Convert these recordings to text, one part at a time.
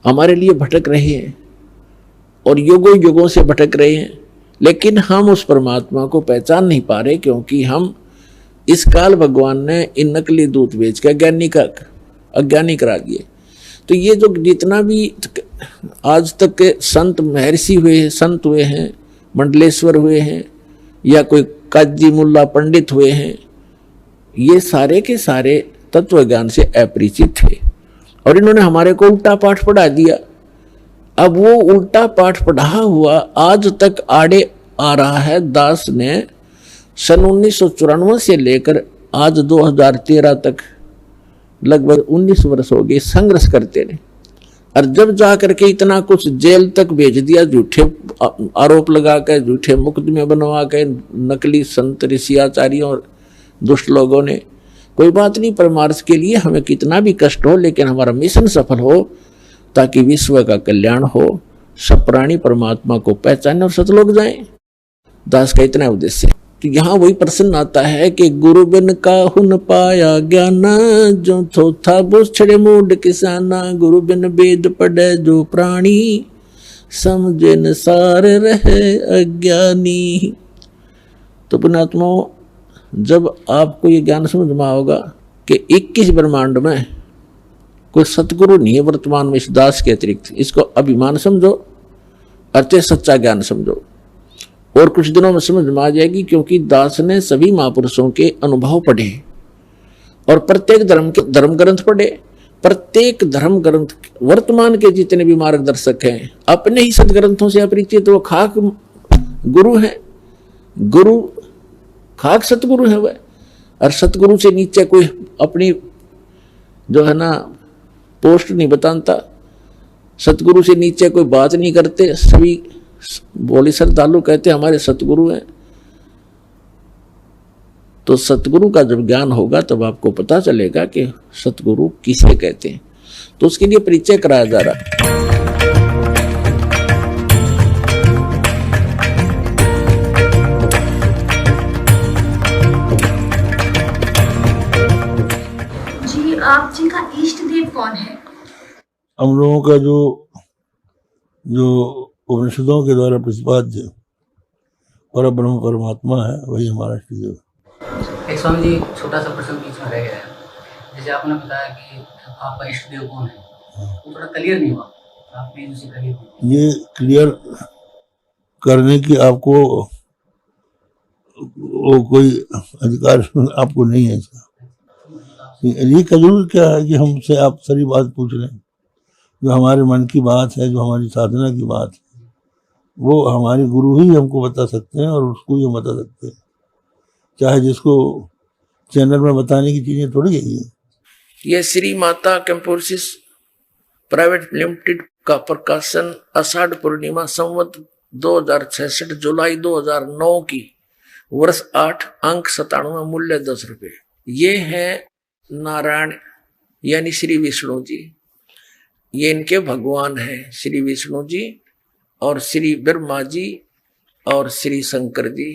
हमारे लिए भटक रहे हैं और युगों युगों से भटक रहे हैं, लेकिन हम उस परमात्मा को पहचान नहीं पा रहे, क्योंकि हम इस काल भगवान ने इन नकली दूत बेच के अज्ञानी करा दिए। तो ये जो जितना भी आज तक के संत महर्षि हुए, संत हुए हैं, मंडलेश्वर हुए हैं, या कोई काजी मुल्ला पंडित हुए हैं, ये सारे के सारे तत्व ज्ञान से अपरिचित थे और इन्होंने हमारे को उल्टा पाठ पढ़ा दिया। अब वो उल्टा पाठ पढ़ा हुआ आज तक आड़े आ रहा है। दास ने सन 1994 से लेकर आज 2013 तक लगभग 19 वर्ष हो गए संघर्ष करते रहे, और जब जाकर के इतना कुछ जेल तक भेज दिया, झूठे आरोप लगा कर, झूठे मुकदमे बनवा के, नकली संत ऋषि आचार्यों और दुष्ट लोगों ने। कोई बात नहीं, परमार्थ के लिए हमें कितना भी कष्ट हो, लेकिन हमारा मिशन सफल हो, ताकि विश्व का कल्याण हो, सब प्राणी परमात्मा को पहचाने और सतलोक जाएं। दास का इतना उद्देश्य। तो यहाँ वही प्रश्न आता है कि गुरु बिन काहू न पाया ज्ञाना, जो थोथा बुछड़े मूड किसाना, गुरु बिन वेद पढ़े जो प्राणी, समझे न सार रहे अज्ञानी। तो पुण्यात्माओं, जब आपको ये ज्ञान समझ में आओगा कि 21 ब्रह्मांड में कोई सतगुरु नहीं है वर्तमान में इस दास के अतिरिक्त, इसको अभिमान समझो, अर्थात सच्चा ज्ञान समझो, और कुछ दिनों में समझ में आ जाएगी। क्योंकि दास ने सभी महापुरुषों के अनुभव पढ़े और प्रत्येक धर्म के धर्म ग्रंथ पढ़े। प्रत्येक धर्म ग्रंथ वर्तमान के जितने भी मार्गदर्शक हैं अपने ही सदग्रंथों से अपरिचित, वो खाक गुरु हैं, गुरु खाक सतगुरु है वह। और सतगुरु से नीचे कोई अपनी जो है ना पोस्ट नहीं बताता, सतगुरु से नीचे कोई बात नहीं करते। सभी बोली श्रद्धालु कहते हमारे सतगुरु हैं। तो सतगुरु का जब ज्ञान होगा तब आपको पता चलेगा कि सतगुरु किसे कहते हैं। तो उसके लिए परिचय कराया जा रहा है। जी, आप जी का इष्ट देव कौन है? हम लोगों का जो उपनिषदों के द्वारा प्रतिपाद्य परब्रह्म परमात्मा है, वही हमारा इष्ट देव। एक स्वामी जी, छोटा सा प्रश्न बीच में रह गया है। जैसे आपने बताया कि आपका इष्ट देव कौन है, वो थोड़ा क्लियर नहीं हुआ, आप प्लीज उसे क्लियर कीजिए। ये क्लियर करने की आपको वो कोई अधिकार आपको नहीं है इसका। ये जरूर क्या है कि हमसे आप सारी बात पूछ रहे हैं, जो हमारे मन की बात है, जो हमारी साधना की बात है, वो हमारे गुरु ही हमको बता सकते हैं और उसको ही हम बता सकते हैं। चाहे जिसको चैनल में बताने की चीजें थोड़ी यही है। ये श्री माता कैंपोसिस प्राइवेट लिमिटेड का प्रकाशन आषाढ़ पूर्णिमा संवत 2066 जुलाई 2009 की वर्ष 8 अंक 97 मूल्य 10 रुपये। ये है नारायण यानी श्री विष्णु जी, ये इनके भगवान हैं श्री विष्णु जी और श्री ब्रह्मा जी और श्री शंकर जी।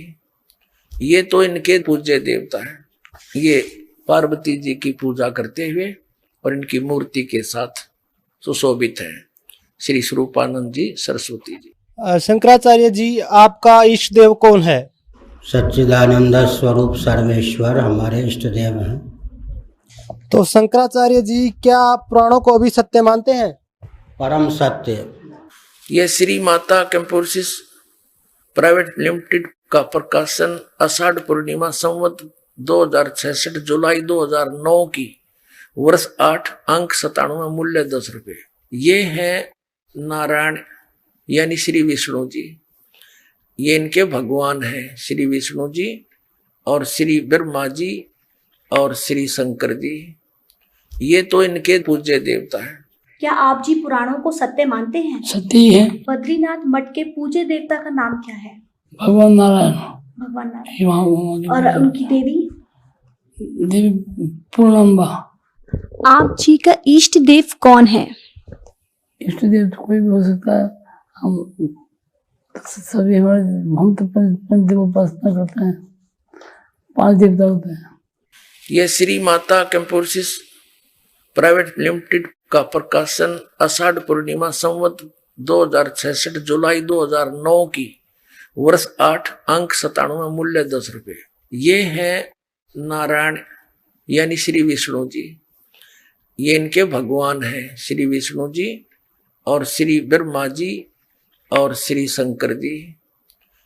ये तो इनके पूज्य देवता हैं। ये पार्वती जी की पूजा करते हुए और इनकी मूर्ति के साथ सुशोभित हैं श्री स्वरूपानंद जी, सरस्वती जी। शंकराचार्य जी, आपका इष्ट देव कौन है? सच्चिदानंद स्वरूप सर्वेश्वर हमारे इष्ट देव हैं। तो शंकराचार्य जी, क्या आप पुराणों को भी सत्य मानते हैं? परम सत्य। ये श्री माता कैंपोसिस प्राइवेट लिमिटेड का प्रकाशन आषाढ़ पूर्णिमा संवत 2066 जुलाई 2009 की वर्ष 8 अंक 97 मूल्य 10 रुपये। ये है नारायण यानी श्री विष्णु जी, ये इनके भगवान हैं श्री विष्णु जी और श्री ब्रह्मा जी और श्री शंकर जी। ये तो इनके पूज्य देवता हैं। क्या आप जी पुराणों को सत्य मानते हैं? सत्य ही है। बद्रीनाथ मठ के पूज्य देवता का नाम क्या है? भगवान नारायण। भगवान नारायण। और उनकी देवी? देवी पूर्णम्बा। आप जी का इष्ट देव कौन है? इष्ट देव तो कोई भी हो सकता है। हम सभी हम तो पंच देव उपासना करते हैं, 5 देवता होते हैं। ये श्री माता कैंपोसिस प्राइवेट लिमिटेड का का प्रकाशन आषाढ़ पूर्णिमा संवत 2066 जुलाई 2009 की, वर्ष 8, अंक 97, मूल्य 10 रुपये। ये है नारायण यानी श्री विष्णु जी, ये इनके भगवान हैं श्री विष्णु जी और श्री ब्रह्मा जी और श्री शंकर जी,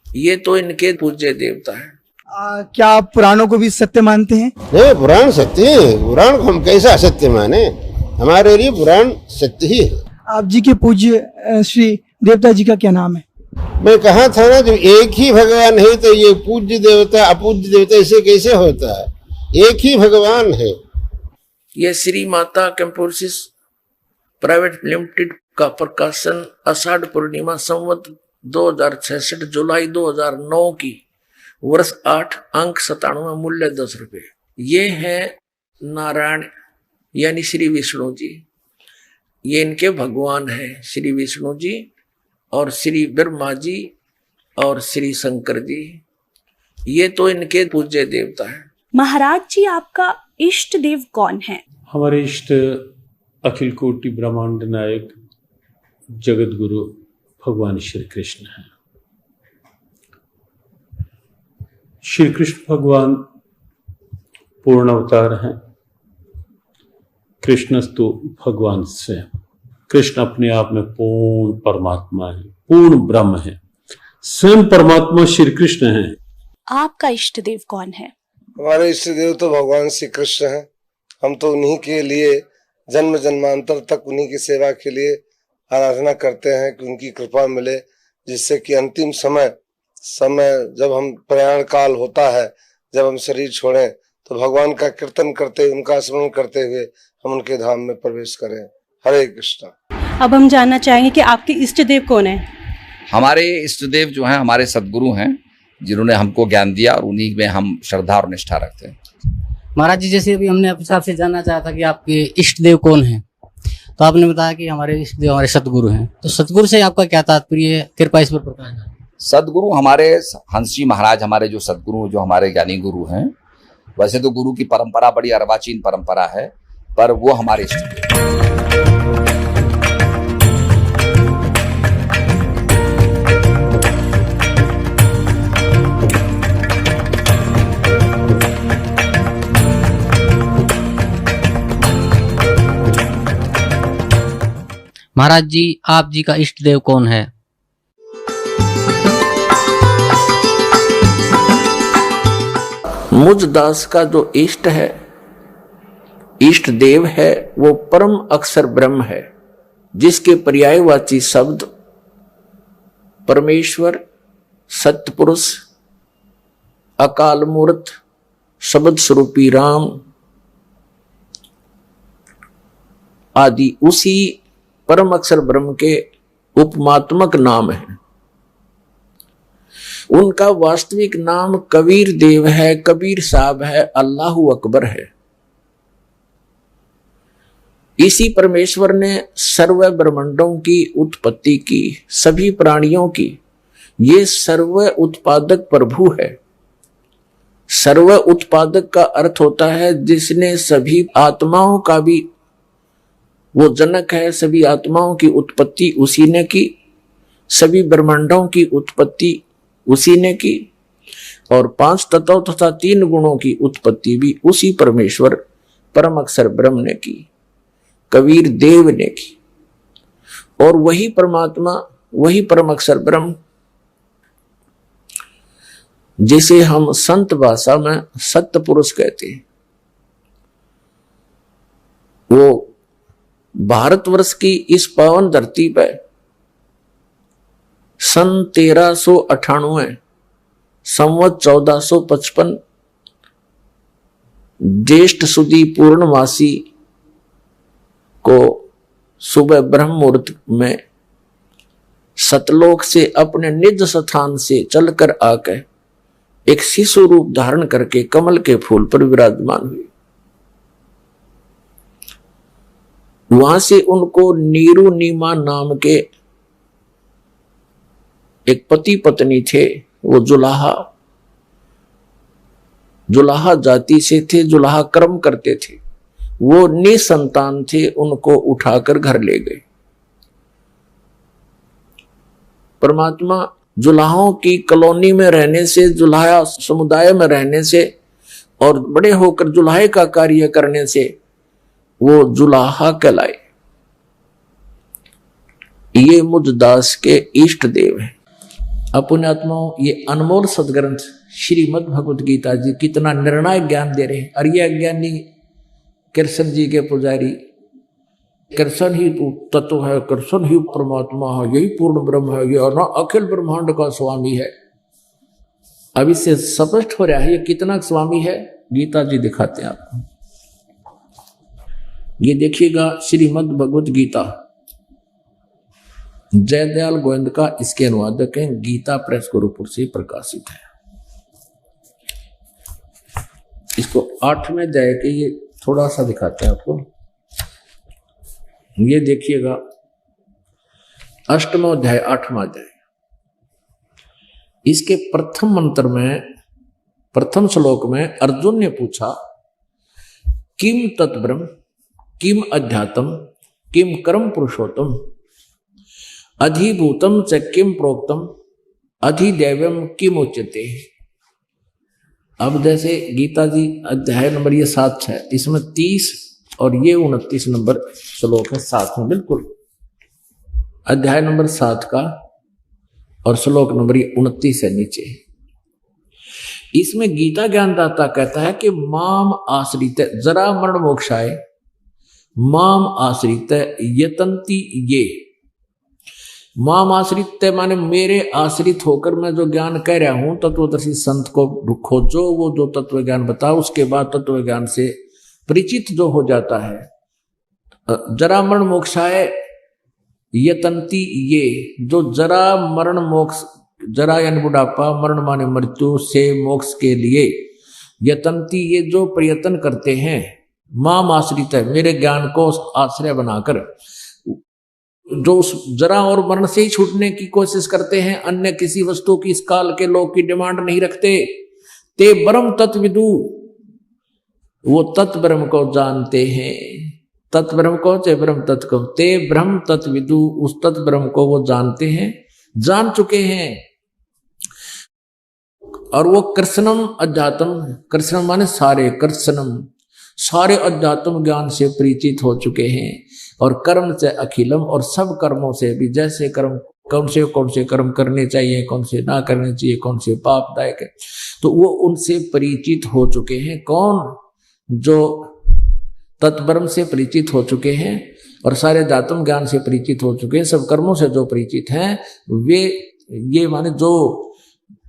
ये तो इनके पूज्य देवता हैं। क्या आप पुराणों को भी सत्य मानते हैं? नहीं, पुराण सत्य है। पुराण को हम कैसा असत्य माने? हमारे लिए पुराण सत्य ही है। आप जी के पूज्य श्री देवता जी का क्या नाम है? मैं कहा था ना, जब एक ही भगवान है तो ये पूज्य देवता अपूज्य देवता ऐसे कैसे होता है? एक ही भगवान है। ये श्री माता कंपोसिस प्राइवेट लिमिटेड का प्रकाशन आषाढ़ पूर्णिमा संवत 2066 जुलाई 2009 की, वर्ष 8, अंक 97, मूल्य 10 रुपये। ये है नारायण यानी श्री विष्णु जी, ये इनके भगवान हैं श्री विष्णु जी और श्री ब्रह्मा जी और श्री शंकर जी, ये तो इनके पूज्य देवता हैं। महाराज जी, आपका इष्ट देव कौन है? हमारे इष्ट अखिल कोटि ब्रह्मांड नायक जगत गुरु भगवान श्री कृष्ण हैं। श्री कृष्ण भगवान पूर्ण अवतार हैं। कृष्णस्तु भगवान स्वयं। कृष्ण अपने आप में पूर्ण परमात्मा है, पूर्ण ब्रह्म है, स्वयं परमात्मा श्री कृष्ण है। आपका इष्ट देव कौन है? हमारे इष्ट देव तो भगवान श्री कृष्ण हैं। हम तो उन्हीं के लिए जन्म जन्मांतर तक उन्हीं की सेवा के लिए आराधना करते हैं कि उनकी कृपा मिले, जिससे कि अंतिम समय जब हम प्रयाण काल होता है, जब हम शरीर छोड़ें, तो भगवान का कीर्तन करते, उनका स्मरण करते हुए हम उनके धाम में प्रवेश करें। हरे कृष्णा। अब हम जानना चाहेंगे कि आपके इष्ट देव कौन है? हमारे इष्ट देव जो हैं हमारे सदगुरु हैं, जिन्होंने हमको ज्ञान दिया और उन्हीं में हम श्रद्धा और निष्ठा रखते हैं। महाराज जी, जैसे अभी हमने आपसे जानना चाहा था कि आपके इष्ट देव कौन हैं, तो आपने बताया कि हमारे इष्ट देव हमारे सतगुरु हैं। तो सतगुरु से आपका क्या तात्पर्य है? कृपा इस पर प्रकाश डालें। सदगुरु हमारे हंस जी महाराज, हमारे जो सदगुरु, जो हमारे ज्ञानी गुरु हैं। वैसे तो गुरु की परंपरा बड़ी अर्वाचीन परंपरा है, पर वो हमारे इष्ट देव। महाराज जी, आप जी का इष्ट देव कौन है? मुझ दास का जो इष्ट है, इष्ट देव है, वो परम अक्षर ब्रह्म है, जिसके पर्यायवाची शब्द परमेश्वर, सत्पुरुष, अकाल मूर्त, शब्द स्वरूपी राम आदि उसी परम अक्षर ब्रह्म के उपमात्मक नाम है। उनका वास्तविक नाम कबीर देव है, कबीर साहब है, अल्लाहु अकबर है। इसी परमेश्वर ने सर्व ब्रह्मांडों की उत्पत्ति की, सभी प्राणियों की। ये सर्व उत्पादक प्रभु है। सर्व उत्पादक का अर्थ होता है जिसने सभी आत्माओं का भी, वो जनक है, सभी आत्माओं की उत्पत्ति उसी ने की, सभी ब्रह्मांडों की उत्पत्ति उसी ने की, और 5 तत्व तथा 3 गुणों की उत्पत्ति भी उसी परमेश्वर परम अक्षर ब्रह्म ने की, कबीर देव ने की। और वही परमात्मा, वही परम अक्षर ब्रह्म, जिसे हम संत भाषा में सत्य पुरुष कहते हैं, वो भारतवर्ष की इस पावन धरती पर सन 1398 संवत 1455 ज्येष्ठ सुदी पूर्णमासी को सुबह ब्रह्म मुहूर्त में सतलोक से अपने निज स्थान से चलकर आकर एक शिशु रूप धारण करके कमल के फूल पर विराजमान हुई। वहां से उनको नीरू नीमा नाम के एक पति पत्नी थे, वो जुलाहा जाति से थे, जुलाहा कर्म करते थे। वो निसंतान थे, उनको उठाकर घर ले गए। परमात्मा जुलाहों की कॉलोनी में रहने से, जुलाहा समुदाय में रहने से और बड़े होकर जुलाहे का कार्य करने से वो जुलाहा कहलाए। ये मुझ दास के इष्ट देव हैं। पुण्यात्माओं, ये अनमोल सदग्रंथ श्रीमद् भगवत गीता जी कितना निर्णायक ज्ञान दे रहे हैं। और ये अज्ञानी कृष्ण जी के पुजारी, कृष्ण ही तत्व है, कृष्ण ही परमात्मा है, यही पूर्ण ब्रह्म है, ये अखिल ब्रह्मांड का स्वामी है। अब इससे स्पष्ट हो रहा है ये कितना स्वामी है। गीता जी दिखाते हैं आपको। ये देखिएगा श्रीमद् भगवत गीता, जयदयाल गोविंद का इसके अनुवादक हैं, गीता प्रेस गोरखपुर से प्रकाशित है। इसको 8वें अध्याय के ये थोड़ा सा दिखाते हैं आपको। ये देखिएगा 8वां अध्याय 8वां अध्याय। इसके प्रथम मंत्र में, प्रथम श्लोक में अर्जुन ने पूछा, किम तत्ब्रह्म, किम अध्यात्म, किम कर्म पुरुषोत्तम, अधिभूतम च किम प्रोक्तम, अधिदैवम किम उच्यते। अब जैसे गीता जी अध्याय नंबर ये 7 है, इसमें 30 और ये 29 नंबर श्लोक है साथ में, बिल्कुल अध्याय नंबर 7 का और श्लोक नंबर 29 है नीचे। इसमें गीता ज्ञानदाता कहता है कि माम आश्रित जरा मरण मोक्षाय माम आश्रित यतंती ये। माम आश्रित माने मेरे आश्रित होकर मैं जो ज्ञान कह रहा हूं, तत्वदर्शी संत को खोजो, वो जो तत्व ज्ञान बताओ, उसके बाद तत्व ज्ञान से परिचित जो हो जाता है। जरा मरण मोक्षाय यतंती ये, जो जरा मरण मोक्ष, जरा यानी बुढ़ापा, मरण माने मृत्यु से मोक्ष के लिए, यतंती ये जो प्रयत्न करते हैं, माम आश्रित है मेरे ज्ञान को आश्रय बनाकर, जो उस जरा और मरण से ही छूटने की कोशिश करते हैं, अन्य किसी वस्तु की इस काल के लोग की डिमांड नहीं रखते। ते ब्रह्म तत्विदु, वो तत्व ब्रह्म को जानते हैं। तत्व ब्रह्म को चे ब्रह्म तत्व को, ते ब्रह्म तत्विदु, उस तत्व ब्रह्म को वो जानते हैं, जान चुके हैं। और वो कृष्णम अध्यात्म, कृष्णम माने सारे, कृष्णम सारे अध्यात्म ज्ञान से परिचित हो चुके हैं। और कर्म से अखिलम, और सब कर्मों से भी, जैसे कर्म कौन से कर्म करने चाहिए, कौन से ना करने चाहिए, कौन से पापदायक है, तो वो उनसे परिचित हो चुके हैं। कौन? जो तत्ब्रह्म से परिचित हो चुके हैं और सारे दातुम ज्ञान से परिचित हो चुके हैं, सब कर्मों से जो परिचित हैं वे, ये माने जो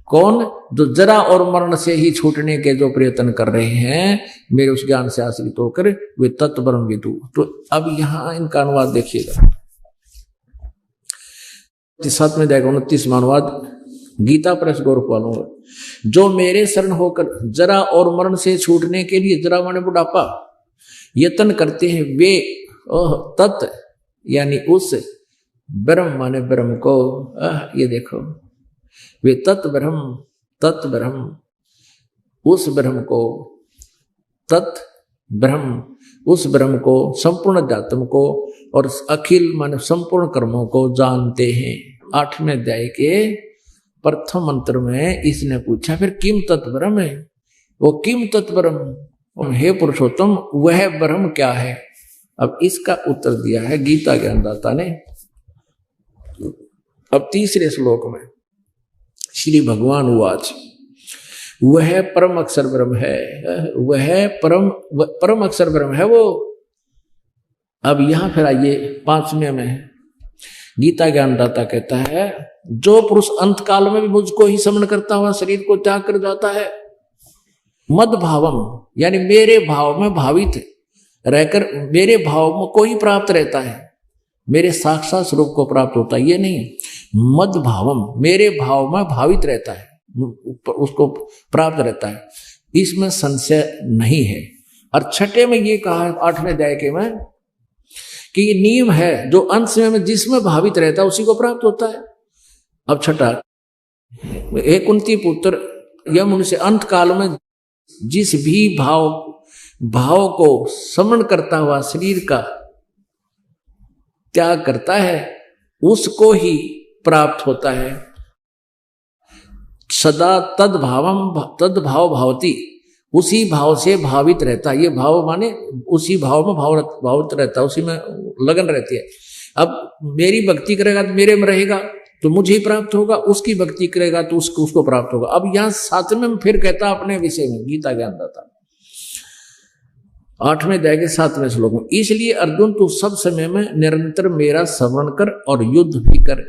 कौन, जो जरा और मरण से ही छूटने के जो प्रयत्न कर रहे हैं मेरे उस ज्ञान से आश्रित होकर, वे तत्ब्रह्म विदु। तो अब यहां इनका अनुवाद देखिएगा, 7वें अध्याय 29वां अनुवाद गीता प्रेस गोरखपुर वालों, जो मेरे शरण होकर जरा और मरण से छूटने के लिए, जरा माने बुढ़ापा, यत्न करते हैं, वे तत् यानी उस ब्रह्म माने ब्रह्म को, ये देखो, वे तत् ब्रह्म उस ब्रह्म को, तत् ब्रह्म उस ब्रह्म को, संपूर्ण अध्यात्म को और अखिल माने संपूर्ण कर्मों को जानते हैं। 8वें अध्याय के प्रथम मंत्र में इसने पूछा, फिर किम तत् ब्रह्म है, वो किम तत् ब्रह्म, हे पुरुषोत्तम वह ब्रह्म क्या है। अब इसका उत्तर दिया है गीता ज्ञानदाता ने। अब तीसरे श्लोक में श्री भगवान उवाच, वह परम अक्षर ब्रह्म है, वह परम अक्षर ब्रह्म है वो। अब यहां फिर आइए 5वें में गीता ज्ञानदाता कहता है, जो पुरुष अंत काल में भी मुझको ही समन करता हुआ शरीर को त्याग कर जाता है, मद भावम यानी मेरे भाव में भावित रहकर मेरे भाव को ही प्राप्त रहता है, मेरे साक्षात स्वरूप को प्राप्त होता है, ये नहीं, मद भावम मेरे भाव में भावित रहता है, उसको प्राप्त रहता है, इसमें संशय नहीं है। और छठे में ये कहा है 8वें अध्याय के में कि ये नियम है, जो अंश में जिसमें भावित रहता है उसी को प्राप्त होता है। अब छठा, एक कुंती पुत्र यम उनसे अंत काल में जिस भी भाव भाव को समन करता हुआ शरीर का त्याग करता है, उसको ही प्राप्त होता है। सदा तद भाव भावती, उसी भाव से भावित रहता है। ये भाव माने उसी भाव में भावित रहता है, उसी में लगन रहती है। अब मेरी भक्ति करेगा तो मेरे में रहेगा तो मुझे ही प्राप्त होगा, उसकी भक्ति करेगा तो उसको प्राप्त होगा। अब यहां 7वें में फिर कहता अपने विषय में, गीता ज्ञानदाता 8वें अध्याय के 7वें श्लोक में, इसलिए अर्जुन तू सब समय में निरंतर मेरा स्मरण कर और युद्ध भी कर।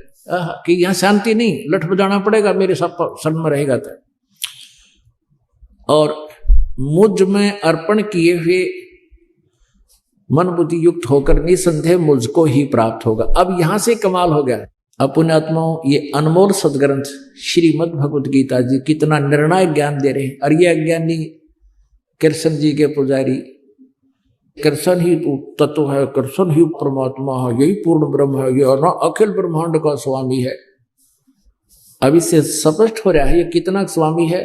कि यहां शांति नहीं, लठ बजाना पड़ेगा, मेरे सब शरण में रहेगा तो। और मुझ में अर्पण किए हुए मन बुद्धि युक्त होकर निसंदेह मुझको ही प्राप्त होगा। अब यहां से कमाल हो गया। अब पुण्यात्माओं, ये अनमोल सदग्रंथ श्रीमद् भगवद गीता जी कितना निर्णायक ज्ञान दे रहे हैं। और ये अज्ञानी कृष्ण जी के पुजारी, कृष्ण ही तत्व है, कृष्ण ही परमात्मा है, यही पूर्ण ब्रह्म है, ये ना अखिल ब्रह्मांड का स्वामी है। अब इससे स्पष्ट हो रहा है ये कितना स्वामी है।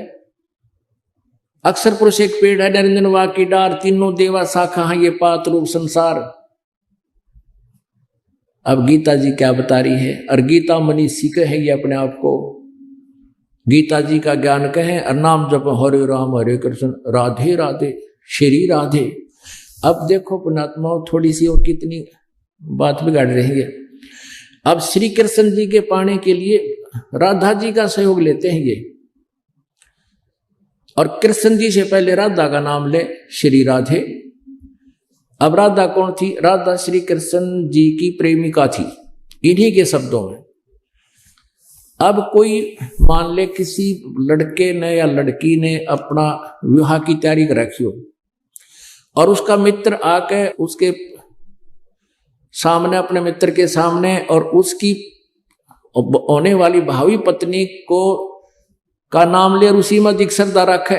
अक्षर पुरुष एक पेड़ है, निरंजन वाक की डार, तीनों देवा शाखा है, ये पात रूप संसार। अब गीता जी क्या बता रही है, और गीता मनीषी कहे ये अपने आप को, गीता जी का ज्ञान कहे और नाम जप हरे राम हरे कृष्ण राधे राधे श्री राधे। अब देखो पुण्यात्माओं, थोड़ी सी और कितनी बात बिगाड़ रही है। अब श्री कृष्ण जी के पाने के लिए राधा जी का सहयोग लेते हैं ये, और कृष्ण जी से पहले राधा का नाम ले श्री राधे। अब राधा कौन थी? राधा श्री कृष्ण जी की प्रेमिका थी, इन्हीं के शब्दों में। अब कोई मान ले किसी लड़के ने या लड़की ने अपना विवाह की तैयारी कर रखी हो, और उसका मित्र आके उसके सामने, अपने मित्र के सामने, और उसकी होने वाली भावी पत्नी को का नाम ले और उसी में अधिक श्रद्धा रखे,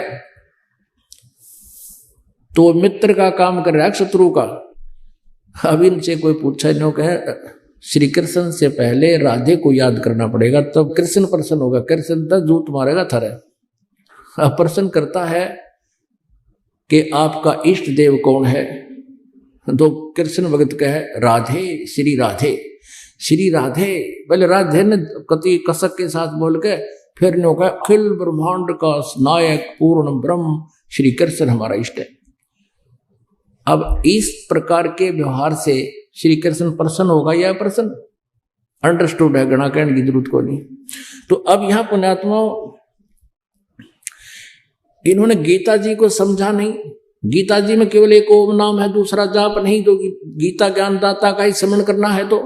तो मित्र का काम कर रहा है शत्रु का। अब इनसे कोई पूछा, इन्हों कहे श्री कृष्ण से पहले राधे को याद करना पड़ेगा, तब कृष्ण प्रसन्न होगा। कृष्ण तक जूत मारेगा थारे। अब प्रश्न करता है कि आपका इष्ट देव कौन है? तो कृष्ण भगत कहे राधे, श्री राधे, श्री राधे। पहले राधे ने कति कसक के साथ बोल के फिर ने कहा अखिल ब्रह्मांड का नायक पूर्ण ब्रह्म श्री कृष्ण हमारा इष्ट है। अब इस प्रकार के व्यवहार से श्री कृष्ण प्रसन्न होगा या प्रसन्न? अंडरस्टूड है, गणा कहने की जरूरत को नहीं। तो अब यहां पुण्यात्माओं, इन्होंने गीता जी को समझा नहीं। गीता जी में केवल एक ओम नाम है, दूसरा जाप नहीं, जो गीता ज्ञानदाता का ही स्मरण करना है। तो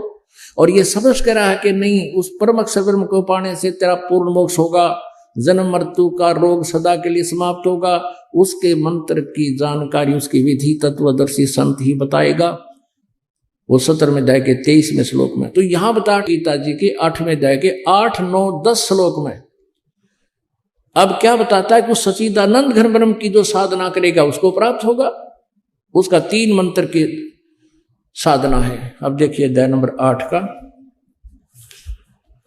और ये समझ कह रहा है कि नहीं, उस परम अक्षर ब्रह्म को पाने से तेरा पूर्ण मोक्ष होगा, जन्म मृत्यु का रोग सदा के लिए समाप्त होगा। उसके मंत्र की जानकारी उसकी विधि तत्वदर्शी संत ही बताएगा। वो 17वें अध्याय के 23वें श्लोक में। तो यहां बता गीता जी के 8वें अध्याय के 8, 9, 10 श्लोक में अब क्या बताता है कि उस सच्चिदानंद घन ब्रह्म की जो साधना करेगा उसको प्राप्त होगा। उसका 3 मंत्र की साधना है। अब देखिए अध्याय नंबर 8 का,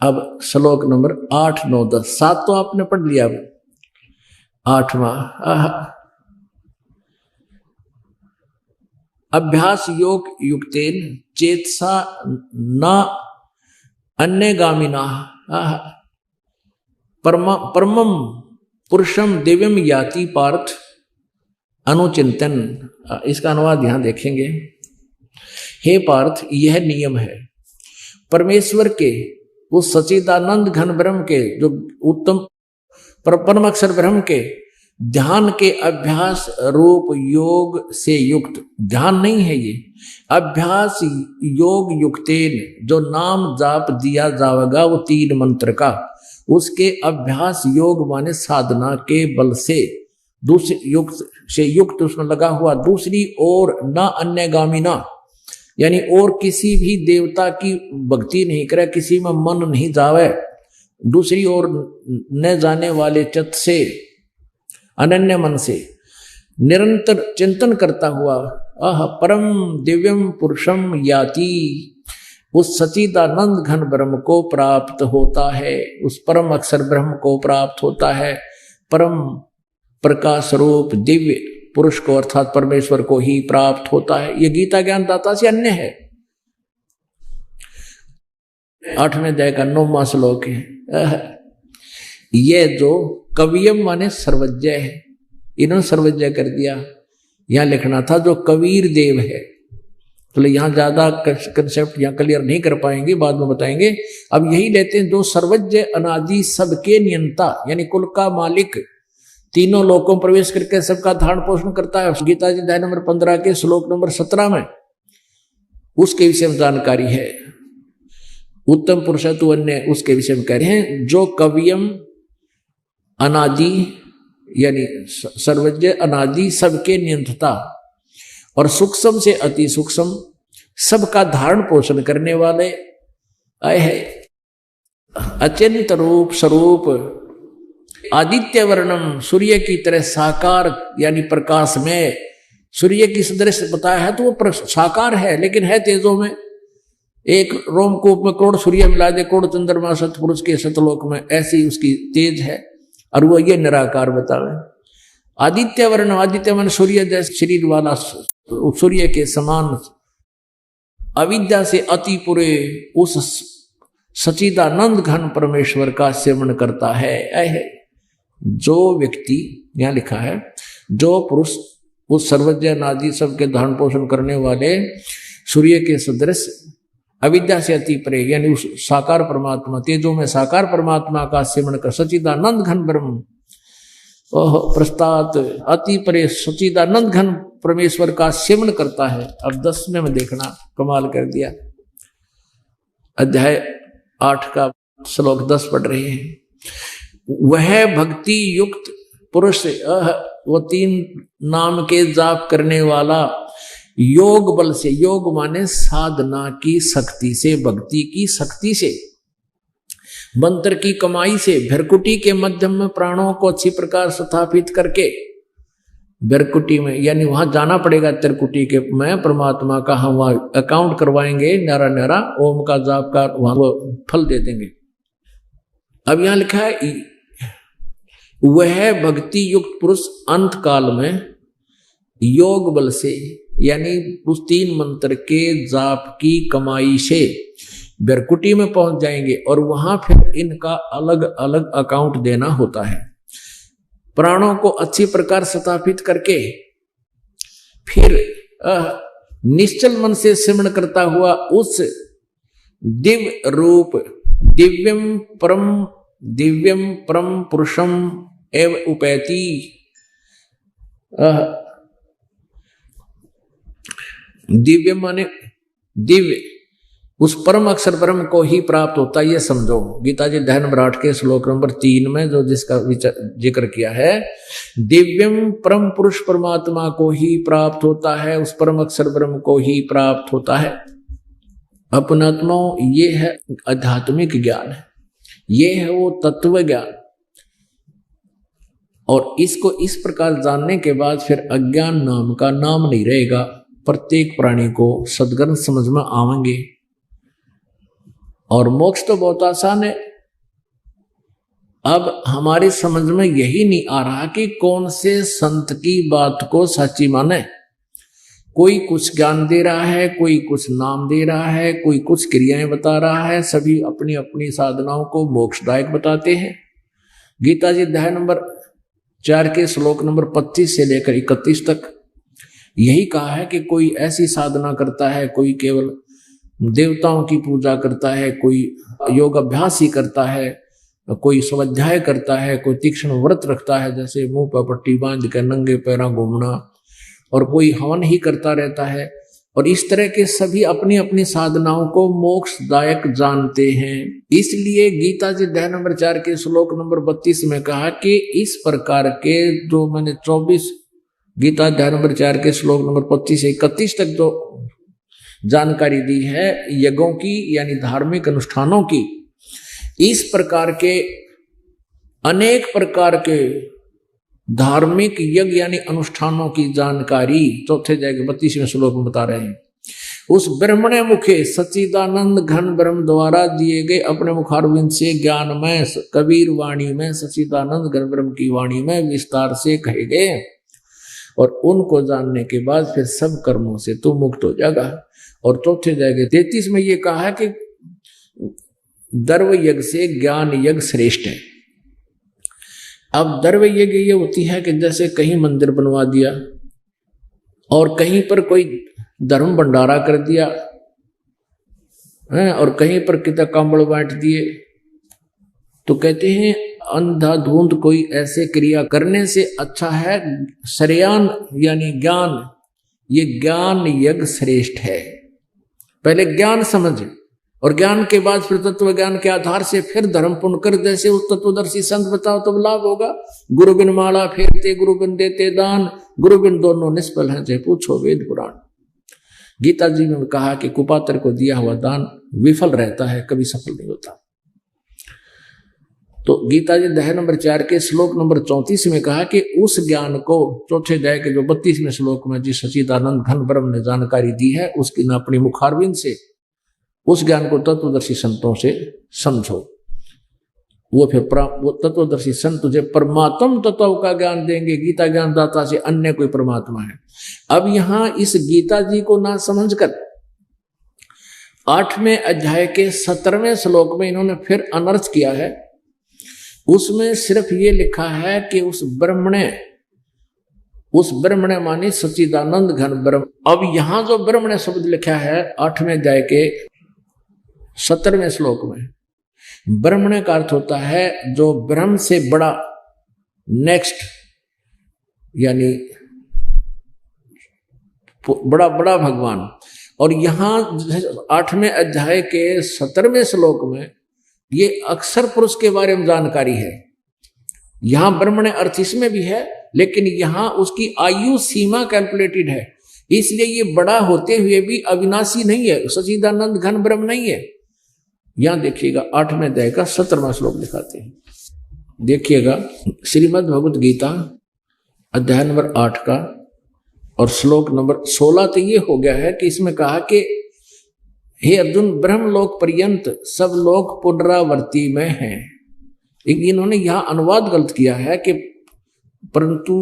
अब श्लोक नंबर 8, 9, 10, 7 तो आपने पढ़ लिया। अब 8वां, अभ्यास योग युक्तेन चेतसा न अन्यगामिना परमम पुरुषम दिव्यम याति पार्थ अनुचिंतन। इसका अनुवाद यहां देखेंगे। हे पार्थ, यह नियम है परमेश्वर के, उस सच्चिदानंद घन ब्रह्म के, जो उत्तम परम अक्षर ब्रह्म के ध्यान के अभ्यास रूप योग से युक्त, ध्यान नहीं है ये, अभ्यास योग युक्तेन, जो नाम जाप दिया जाएगा वो 3 मंत्र का, उसके अभ्यास योग माने साधना के बल से, दूसरे युक्त से युक्त उसमें लगा हुआ, दूसरी ओर न अन्यगामिना, यानी और किसी भी देवता की भक्ति नहीं करे, किसी में मन नहीं जावे, दूसरी ओर न जाने वाले चित्त से, अनन्य मन से निरंतर चिंतन करता हुआ परम दिव्यम पुरुषम याति, उस सच्चिदानंद घन ब्रह्म को प्राप्त होता है, उस परम अक्षर ब्रह्म को प्राप्त होता है। परम प्रकाश रूप दिव्य पुरुष को अर्थात परमेश्वर को ही प्राप्त होता है। ये गीता ज्ञानदाता से अन्य है। 8वें अध्याय का 9वां श्लोक है। ये जो कवियम माने सर्वज्ञ है, इन्होंने सर्वज्ञ कर दिया। यहां लिखना था जो कबीर देव है, तो यहां ज्यादा कंसेप्ट यहां क्लियर नहीं कर पाएंगे, बाद में बताएंगे। अब यही लेते हैं जो सर्वज्ञ अनादि सबके नियंता यानी कुल का मालिक, तीनों लोकों प्रवेश करके सबका धारण पोषण करता है। गीता जी अध्याय नंबर 15 के श्लोक नंबर 17 में उसके विषय में जानकारी है। उत्तम पुरुष तु अन्य उसके विषय में कह रहे हैं। जो कवियम अनादि यानी सर्वज्ञ अनादि सबके नियंत्रता और सूक्ष्म से अति सूक्ष्म सबका धारण पोषण करने वाले है। अचिंत रूप स्वरूप आदित्य वर्णम सूर्य की तरह साकार यानी प्रकाश में, सूर्य की सदृश बताया है तो वो साकार है लेकिन है तेजों में। एक रोमकूप में करोड़ सूर्य मिला दे, करोड़ चंद्रमा सतपुरुष के सतलोक में, ऐसी उसकी तेज है और वो ये निराकार बतावे। आदित्य वर्ण, आदित्य मन सूर्य जैसे शरीर वाला, सूर्य के समान अविद्या से अति पुरे उस सचिदानंद घन परमेश्वर का सेवन करता है। जो व्यक्ति, यहां लिखा है, जो पुरुष उस सर्वज्ञ नादि सबके धारण पोषण करने वाले सूर्य के सदृश अविद्या से अति परे यानी उस साकार परमात्मा, तेजों में साकार परमात्मा का सेवन कर सचिदानंद घन ब्रह्म प्रस्तात अति परे सचिदानंद घन परमेश्वर का सेवन करता है। अब 10वें में देखना, कमाल कर दिया। अध्याय 8 का श्लोक 10 पढ़ रहे हैं। वह भक्ति युक्त पुरुष, वो 3 नाम के जाप करने वाला योग बल से, योग माने साधना की शक्ति से, भक्ति की शक्ति से, मंत्र की कमाई से, भ्रकुटी के मध्यम में प्राणों को अच्छी प्रकार स्थापित करके, भ्रकुटी में यानी वहां जाना पड़ेगा त्रिकुटी के में, परमात्मा का हम वहां अकाउंट करवाएंगे, नारा नारा ओम का जाप का वहां वो फल दे देंगे। अब यहां लिखा है वह भक्ति युक्त पुरुष अंत काल में योग बल से यानी उस 3 मंत्र के जाप की कमाई से बेरकुटी में पहुंच जाएंगे और वहां फिर इनका अलग अलग अकाउंट देना होता है। प्राणों को अच्छी प्रकार स्थापित करके फिर निश्चल मन से सिमरण करता हुआ उस दिव्य रूप दिव्यम परम पुरुषम एव उपैति, दिव्य माने दिव्य, उस परम अक्षर ब्रह्म को ही प्राप्त होता है। ये समझो गीता जी अध्याय नंबर 8 के श्लोक नंबर 3 में जो जिसका जिक्र किया है, दिव्यम परम पुरुष परमात्मा को ही प्राप्त होता है, उस परम अक्षर ब्रह्म को ही प्राप्त होता है। अपनात्मा ये है आध्यात्मिक ज्ञान है, ये है वो तत्व ज्ञान। और इसको इस प्रकार जानने के बाद फिर अज्ञान नाम का नाम नहीं रहेगा। प्रत्येक प्राणी को सद्गुण समझ में आवेंगे और मोक्ष तो बहुत आसान है। अब हमारी समझ में यही नहीं आ रहा कि कौन से संत की बात को सच्ची माने। कोई कुछ ज्ञान दे रहा है, कोई कुछ नाम दे रहा है, कोई कुछ क्रियाएं बता रहा है, सभी अपनी अपनी साधनाओं को मोक्षदायक बताते हैं। गीता जी अध्याय नंबर 4 के श्लोक नंबर 25 से लेकर 31 तक यही कहा है कि कोई ऐसी साधना करता है, कोई केवल देवताओं की पूजा करता है, कोई योग अभ्यास ही करता है, कोई स्वाध्याय करता है, कोई तीक्ष्ण व्रत रखता है जैसे मुंह पर पट्टी बांध कर नंगे पैरा घूमना, और कोई हवन ही करता रहता है। और इस तरह के सभी अपनी अपनी साधनाओं को मोक्षदायक जानते हैं। इसलिए गीता जी अध्याय नंबर 4 के श्लोक नंबर 32 में कहा कि इस प्रकार के जो मैंने 24 गीता अध्याय नंबर 4 के श्लोक नंबर 25 से 31 तक जो जानकारी दी है यज्ञों की यानी धार्मिक अनुष्ठानों की, इस प्रकार के अनेक प्रकार के धार्मिक यज्ञ यानी अनुष्ठानों की जानकारी चौथे जाएगा 32वें श्लोक में बता रहे हैं। उस ब्रह्मणे मुखे सच्चिदानंद घन ब्रह्म द्वारा दिए गए अपने मुखारविंद से ज्ञान में कबीर वाणी में सच्चिदानंद घन ब्रह्म की वाणी में विस्तार से कहे गए। और उनको जानने के बाद फिर सब कर्मों से तू मुक्त हो जाएगा। और चौथे जाएगा 33 में ये कहा है कि दर्व यज्ञ से ज्ञान यज्ञ श्रेष्ठ है। अब दर्व यज्ञ ये होती है कि जैसे कहीं मंदिर बनवा दिया और कहीं पर कोई धर्म भंडारा कर दिया है और कहीं पर कितना कांबड़ बांट दिए, तो कहते हैं अंधाधुंध कोई ऐसे क्रिया करने से अच्छा है श्रेयान यानी ज्ञान, ये ज्ञान यज्ञ श्रेष्ठ है। पहले ज्ञान समझ और ज्ञान के बाद फिर तत्व ज्ञान के आधार से फिर धर्म पुण्य कर, जैसे उस तत्वदर्शी संत बताओ तो लाभ होगा। गुरु बिन माला फेरते गुरु बिन देते दान, गुरु बिन दोनों निष्फल हैं चाहे पूछो वेद पुराण। गीता जी में कहा कि कुपात्र को दिया हुआ दान विफल रहता है, कभी सफल नहीं होता। तो गीता जी अध्याय नंबर 4 के श्लोक नंबर 34 में कहा कि उस ज्ञान को चौथे अध्याय के जो 32वें श्लोक में जिस सच्चिदानंद घन ब्रह्म ने जानकारी दी है उसकी न अपनी मुखारविंद से उस ज्ञान को तत्वदर्शी संतों से समझो। वो फिर वो तत्वदर्शी संत तुझे परमात्म तत्व का ज्ञान देंगे। गीता ज्ञान दाता से अन्य कोई परमात्मा है। अब यहां इस गीता जी को ना समझकर 8वें अध्याय के 17वें श्लोक में इन्होंने फिर अनर्थ किया है। उसमें सिर्फ ये लिखा है कि उस ब्रह्मणे मानी सच्चिदानंद घन ब्रह्म। अब यहां जो ब्रह्मणे शब्द लिखा है 8वें अध्याय के 17वें श्लोक में, ब्रह्मणे का अर्थ होता है जो ब्रह्म से बड़ा, नेक्स्ट, यानी बड़ा बड़ा भगवान। और यहां 8वें अध्याय के 17वें श्लोक में ये अक्षर पुरुष के बारे में जानकारी है। यहां ब्रह्मणे अर्थ इसमें भी है, लेकिन यहां उसकी आयु सीमा कैलकुलेटेड है, इसलिए ये बड़ा होते हुए भी अविनाशी नहीं है, सच्चिदानंद घन ब्रह्म नहीं है। यहां देखिएगा 8वें अध्याय का 17वां श्लोक दिखाते हैं। देखिएगा श्रीमद् भगवत गीता अध्याय नंबर 8 का और श्लोक नंबर 16 तो ये हो गया है कि इसमें कहा कि हे अर्जुन, ब्रह्मलोक पर्यंत सब लोग पुनरावर्ती में हैं। इन्होंने यहां अनुवाद गलत किया है कि परंतु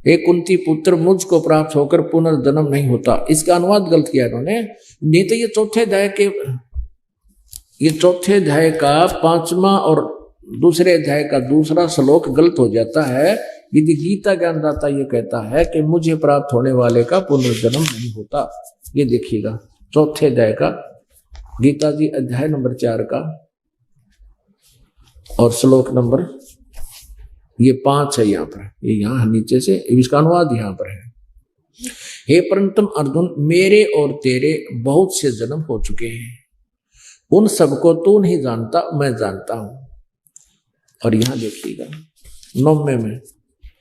हे कुंती पुत्र मुझको प्राप्त होकर पुनर्जन्म नहीं होता, इसका अनुवाद गलत किया इन्होंने। नहीं तो ये चौथे अध्याय का 5वां और दूसरे अध्याय का दूसरा श्लोक गलत हो जाता है। यदि गीता ज्ञानदाता ये कहता है कि मुझे प्राप्त होने वाले का पुनर्जन्म नहीं होता। ये देखिएगा चौथे अध्याय का गीता जी अध्याय नंबर 4 का और श्लोक नंबर ये 5 है यहाँ पर, ये यहाँ नीचे से इसका अनुवाद यहाँ पर है। हे परंतु अर्जुन, मेरे और तेरे बहुत से जन्म हो चुके हैं, उन सबको तू नहीं जानता, मैं जानता हूं। और यहां देखिएगा 9वें में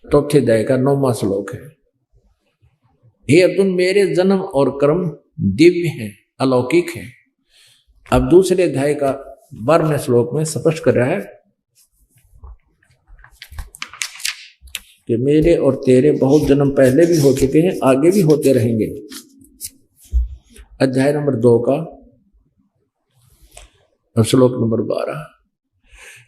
चौथे अध्याय का 9वां श्लोक है। हे अर्जुन, मेरे जन्म और कर्म दिव्य हैं, अलौकिक हैं। अब दूसरे अध्याय का 12वें श्लोक में स्पष्ट कर रहा है कि मेरे और तेरे बहुत जन्म पहले भी हो चुके हैं, आगे भी होते रहेंगे। अध्याय नंबर 2 का और श्लोक नंबर 12,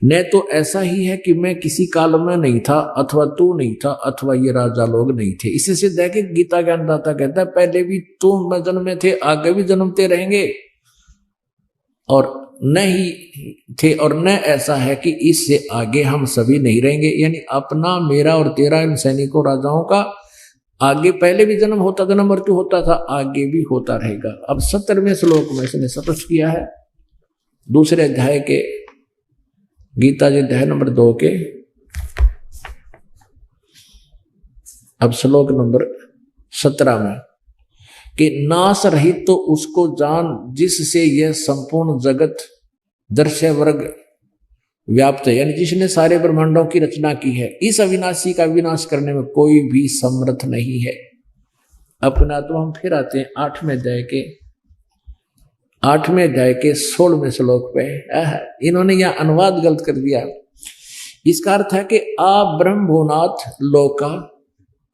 न तो ऐसा ही है कि मैं किसी काल में नहीं था, अथवा तू नहीं था, अथवा ये राजा लोग नहीं थे। इससे सिद्ध है कि गीता ज्ञानदाता कहता है पहले भी तुम जन्मे थे, आगे भी जन्मते रहेंगे, और न ही थे और न ऐसा है कि इससे आगे हम सभी नहीं रहेंगे। यानी अपना, मेरा और तेरा, इन सैनिकों राजाओं का आगे पहले भी जन्म होता था, न मृत्यु होता था, आगे भी होता रहेगा। अब 17वें श्लोक में इसने स्पष्ट किया है, दूसरे अध्याय के गीता जी अध्याय नंबर 2 के अब श्लोक नंबर 17 में कि नाश रहित तो उसको जान जिससे यह संपूर्ण जगत दर्शय वर्ग व्याप्त है, यानी जिसने सारे ब्रह्मांडों की रचना की है। इस अविनाशी का विनाश करने में कोई भी समर्थ नहीं है। अपना तो हम फिर आते हैं 8वें अध्याय के 16वें श्लोक पे। इन्होंने यह अनुवाद गलत कर दिया। इसका अर्थ है कि आ ब्रह्मभुवनाथ लोका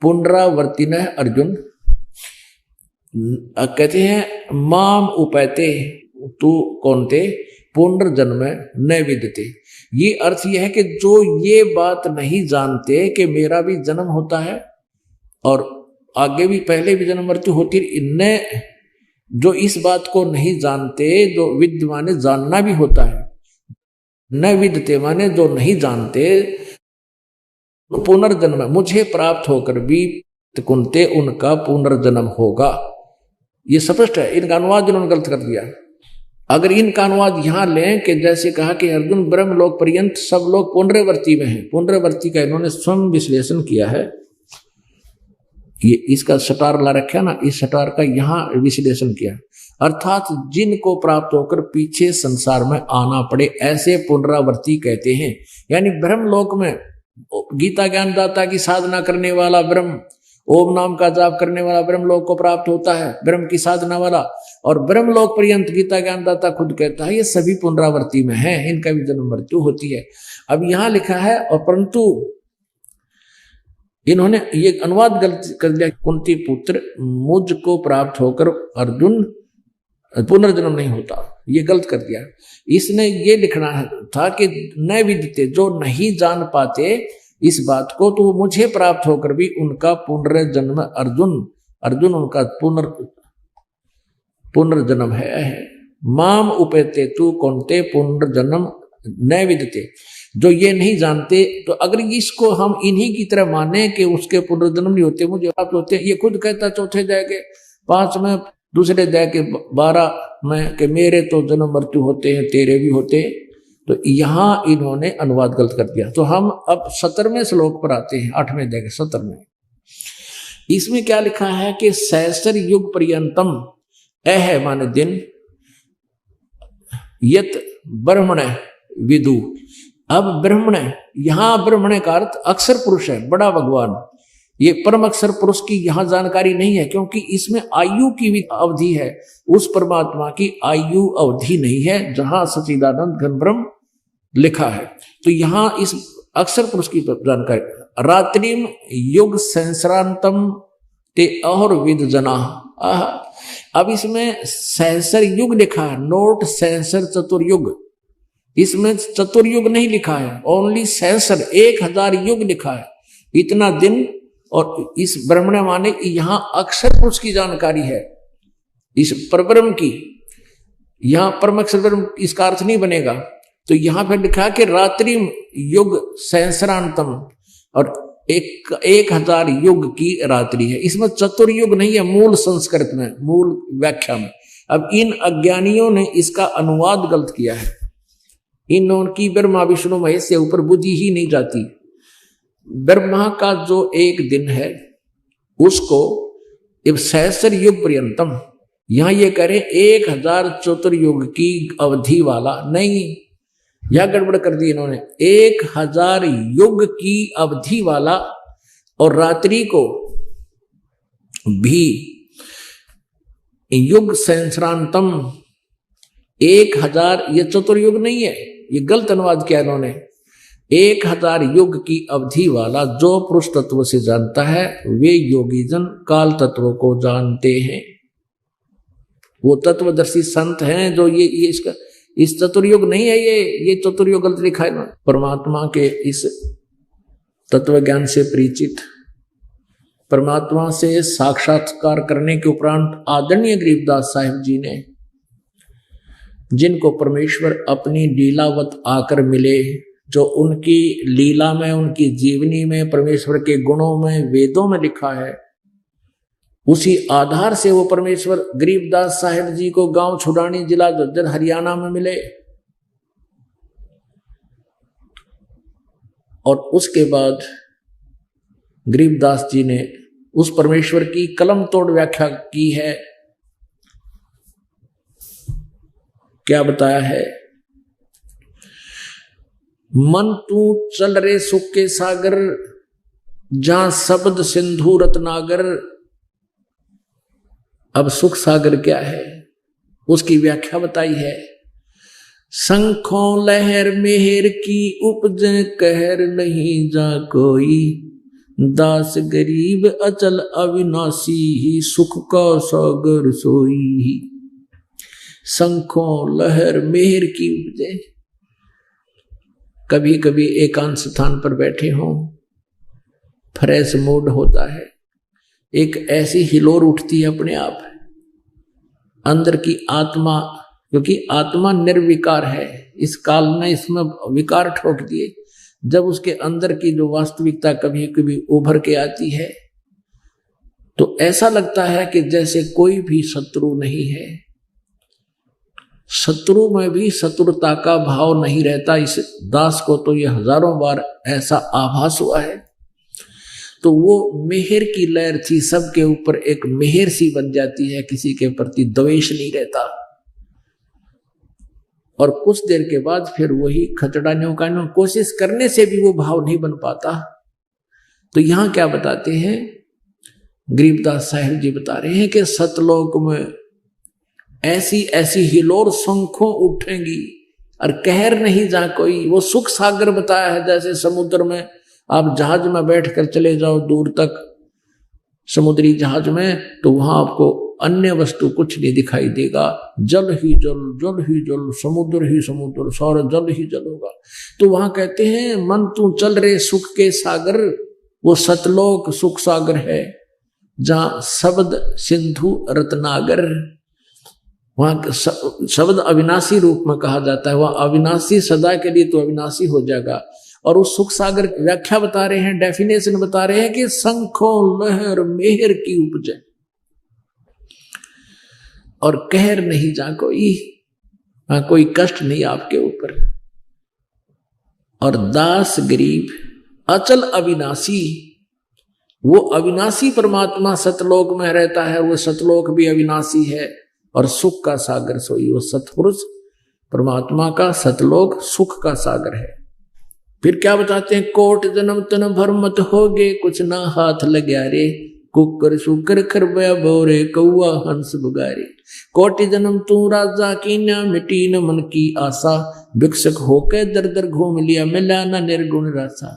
पुनरावर्तिन अर्जुन, कहते हैं माम उपैते तू कौनते पुनर्जन्म न विदते। ये अर्थ यह है कि जो ये बात नहीं जानते कि मेरा भी जन्म होता है और आगे भी पहले भी जन्म मृत्यु होती। इनने जो इस बात को नहीं जानते, जो विद्य माने जानना भी होता है, न विद्यते माने जो नहीं जानते, पुनर्जन्म मुझे प्राप्त होकर भी कुंते उनका पुनर्जन्म होगा। ये स्पष्ट है। इनका अनुवाद इन्होंने गलत कर दिया। अगर इनका अनुवाद यहां लें कि जैसे कहा कि अर्जुन ब्रह्मलोक पर्यंत सब लोग पुनरावर्ती में हैं, पुनरावर्ती का इन्होंने स्वयं विश्लेषण किया है। ये इसका सटार ला रखा ना, इस सटार का यहां विश्लेषण किया, अर्थात जिनको प्राप्त होकर पीछे संसार में आना पड़े ऐसे पुनरावर्ती कहते हैं। यानी ब्रह्मलोक में गीता ज्ञानदाता की साधना करने वाला ब्रह्म, ओम नाम का जाप करने वाला ब्रह्मलोक को प्राप्त होता है, ब्रह्म की साधना वाला। और ब्रह्मलोक पर्यंत गीता ज्ञानदाता खुद कहता है ये सभी पुनरावर्ती में है, इनका भी जन्म मृत्यु होती है। अब यहां लिखा है और परंतु इन्होंने ये अनुवाद गलत कर दिया, कुंती पुत्र मुझको प्राप्त होकर अर्जुन पुनर्जन्म नहीं होता, ये गलत कर दिया। इसने ये लिखना था कि न विदिते, जो नहीं जान पाते इस बात को, तो मुझे प्राप्त होकर भी उनका पुनर्जन्म अर्जुन उनका पुनर्जन्म है। माम उपेते तू कौनते पुनर्जन्म न विदिते, जो ये नहीं जानते, तो अगर इसको हम इन्हीं की तरह माने कि उसके पुनर्जन्म नहीं होते, मुझे प्राप्त होते, ये खुद कहता चौथे अध्याय के 5 में, दूसरे अध्याय के 12 में कि मेरे तो जन्म मृत्यु होते हैं, तेरे भी होते। तो यहां इन्होंने अनुवाद गलत कर दिया। तो हम अब 17वें श्लोक पर आते हैं, 8वें अध्याय के 17वें। इसमें क्या लिखा है कि सहस्र युग पर्यंतम, है माने दिन, यत ब्रह्मण विदु। अब ब्रह्मण, यहां ब्रह्मण का अर्थ अक्षर पुरुष है, बड़ा भगवान। ये परम अक्षर पुरुष की यहां जानकारी नहीं है, क्योंकि इसमें आयु की भी अवधि है, उस परमात्मा की आयु अवधि नहीं है जहां सच्चिदानंद घन ब्रह्म लिखा है। तो यहां इस अक्षर पुरुष की जानकारी, रात्रिम युग सहस्रांतम ते और विद जना। अब इसमें सहस्र युग लिखा है, नोट सहस्र चतुर्युग, इसमें चतुर्युग नहीं लिखा है, ओनली सहस्र 1000 युग लिखा है, इतना दिन। और इस ब्रह्मण माने यहां अक्षर पुरुष की जानकारी है, इस परब्रह्म की। यहां परम अक्षर ब्रह्म इसका अर्थ नहीं बनेगा। तो यहां पर लिखा कि रात्रि युग सहस्रांतम, और 1000 युग की रात्रि है। इसमें चतुर्युग नहीं है मूल संस्कृत में, मूल व्याख्या में। अब इन अज्ञानियों ने इसका अनुवाद गलत किया है। इनकी ब्रह्मा विष्णु महेश से ऊपर बुद्धि ही नहीं जाती। ब्रह्मा का जो एक दिन है उसको सहस्र युग पर्यंतम, यहां ये करें 1000 चतुर्युग की अवधि वाला नहीं, यह गड़बड़ कर दी इन्होंने। 1000 युग की अवधि वाला, और रात्रि को भी युग सहस्रांतम 1000, ये चतुर्युग नहीं है, ये गलत अनुवाद किया इन्होंने। 1000 युग की अवधि वाला जो पुरुष तत्व से जानता है वे योगी जन काल तत्व को जानते हैं। वो तत्वदर्शी संत हैं जो ये इसका, इस चतुर्युग नहीं है, ये चतुर्युग गलत लिखा है। परमात्मा के इस तत्व ज्ञान से परिचित, परमात्मा से साक्षात्कार करने के उपरांत आदरणीय गरीबदास साहिब जी ने, जिनको परमेश्वर अपनी लीलावत आकर मिले, जो उनकी लीला में, उनकी जीवनी में, परमेश्वर के गुणों में, वेदों में लिखा है, उसी आधार से वो परमेश्वर गरीबदास साहिब जी को गांव छुड़ानी, जिला झज्जर, हरियाणा में मिले। और उसके बाद गरीबदास जी ने उस परमेश्वर की कलम तोड़ व्याख्या की है। क्या बताया है? मन तू चल रे सुख के सागर, जहां शब्द सिंधु रत्नागर। अब सुख सागर क्या है उसकी व्याख्या बताई है। शंखों लहर मेहर की उपजे कहर, नहीं जा कोई दास गरीब अचल अविनाशी, ही सुख का सागर सोई। शंखों लहर मेहर की उपजे, कभी कभी एकांत स्थान पर बैठे हों, फ्रेश मूड होता है, एक ऐसी हिलोर उठती है अपने आप अंदर की आत्मा, क्योंकि आत्मा निर्विकार है, इस काल ने इसमें विकार ठोक दिए। जब उसके अंदर की जो वास्तविकता कभी कभी उभर के आती है तो ऐसा लगता है कि जैसे कोई भी शत्रु नहीं है, शत्रु में भी शत्रुता का भाव नहीं रहता। इस दास को तो ये हजारों बार ऐसा आभास हुआ है। तो वो मेहर की लहर थी, सबके ऊपर एक मेहर सी बन जाती है, किसी के प्रति द्वेष नहीं रहता। और कुछ देर के बाद फिर वही खचड़ाने का कोशिश करने से भी वो भाव नहीं बन पाता। तो यहां क्या बताते हैं गरीबदास साहिब जी, बता रहे हैं कि सतलोक में ऐसी ऐसी हिलोर शंखों उठेंगी और कहर नहीं जा कोई। वो सुख सागर बताया है, जैसे समुद्र में आप जहाज में बैठकर चले जाओ दूर तक समुद्री जहाज में, तो वहां आपको अन्य वस्तु कुछ नहीं दिखाई देगा, जल ही जल, जल ही जल, समुद्र ही समुद्र, सारा जल ही जल होगा। तो वहां कहते हैं मन तू चल रे सुख के सागर, वो सतलोक सुख सागर है जहां शब्द सिंधु रत्नागर, वहां शब्द अविनाशी रूप में कहा जाता है, वहां अविनाशी सदा के लिए तो अविनाशी हो जाएगा। और उस सुख सागर व्याख्या बता रहे हैं, डेफिनेशन बता रहे हैं कि शंखों लहर मेहर की उपज और कहर नहीं जा कोई, कोई कष्ट नहीं आपके ऊपर। और दास गरीब अचल अविनाशी, वो अविनाशी परमात्मा सतलोक में रहता है, वो सतलोक भी अविनाशी है। और सुख का सागर सोई, वो सतपुरुष परमात्मा का सतलोक सुख का सागर है। फिर क्या बताते हैं, कोट जन्म तन भर मत होगे, कुछ ना हाथ लग्या रे, कुकर शुकर खरबया बोरे, कौआ हंस बुगारे। कोटि जन्म तू राजा की न मिटी न मन की आशा, भिक्षक होके दर दर घूम लिया मिला न निर्गुण रासा।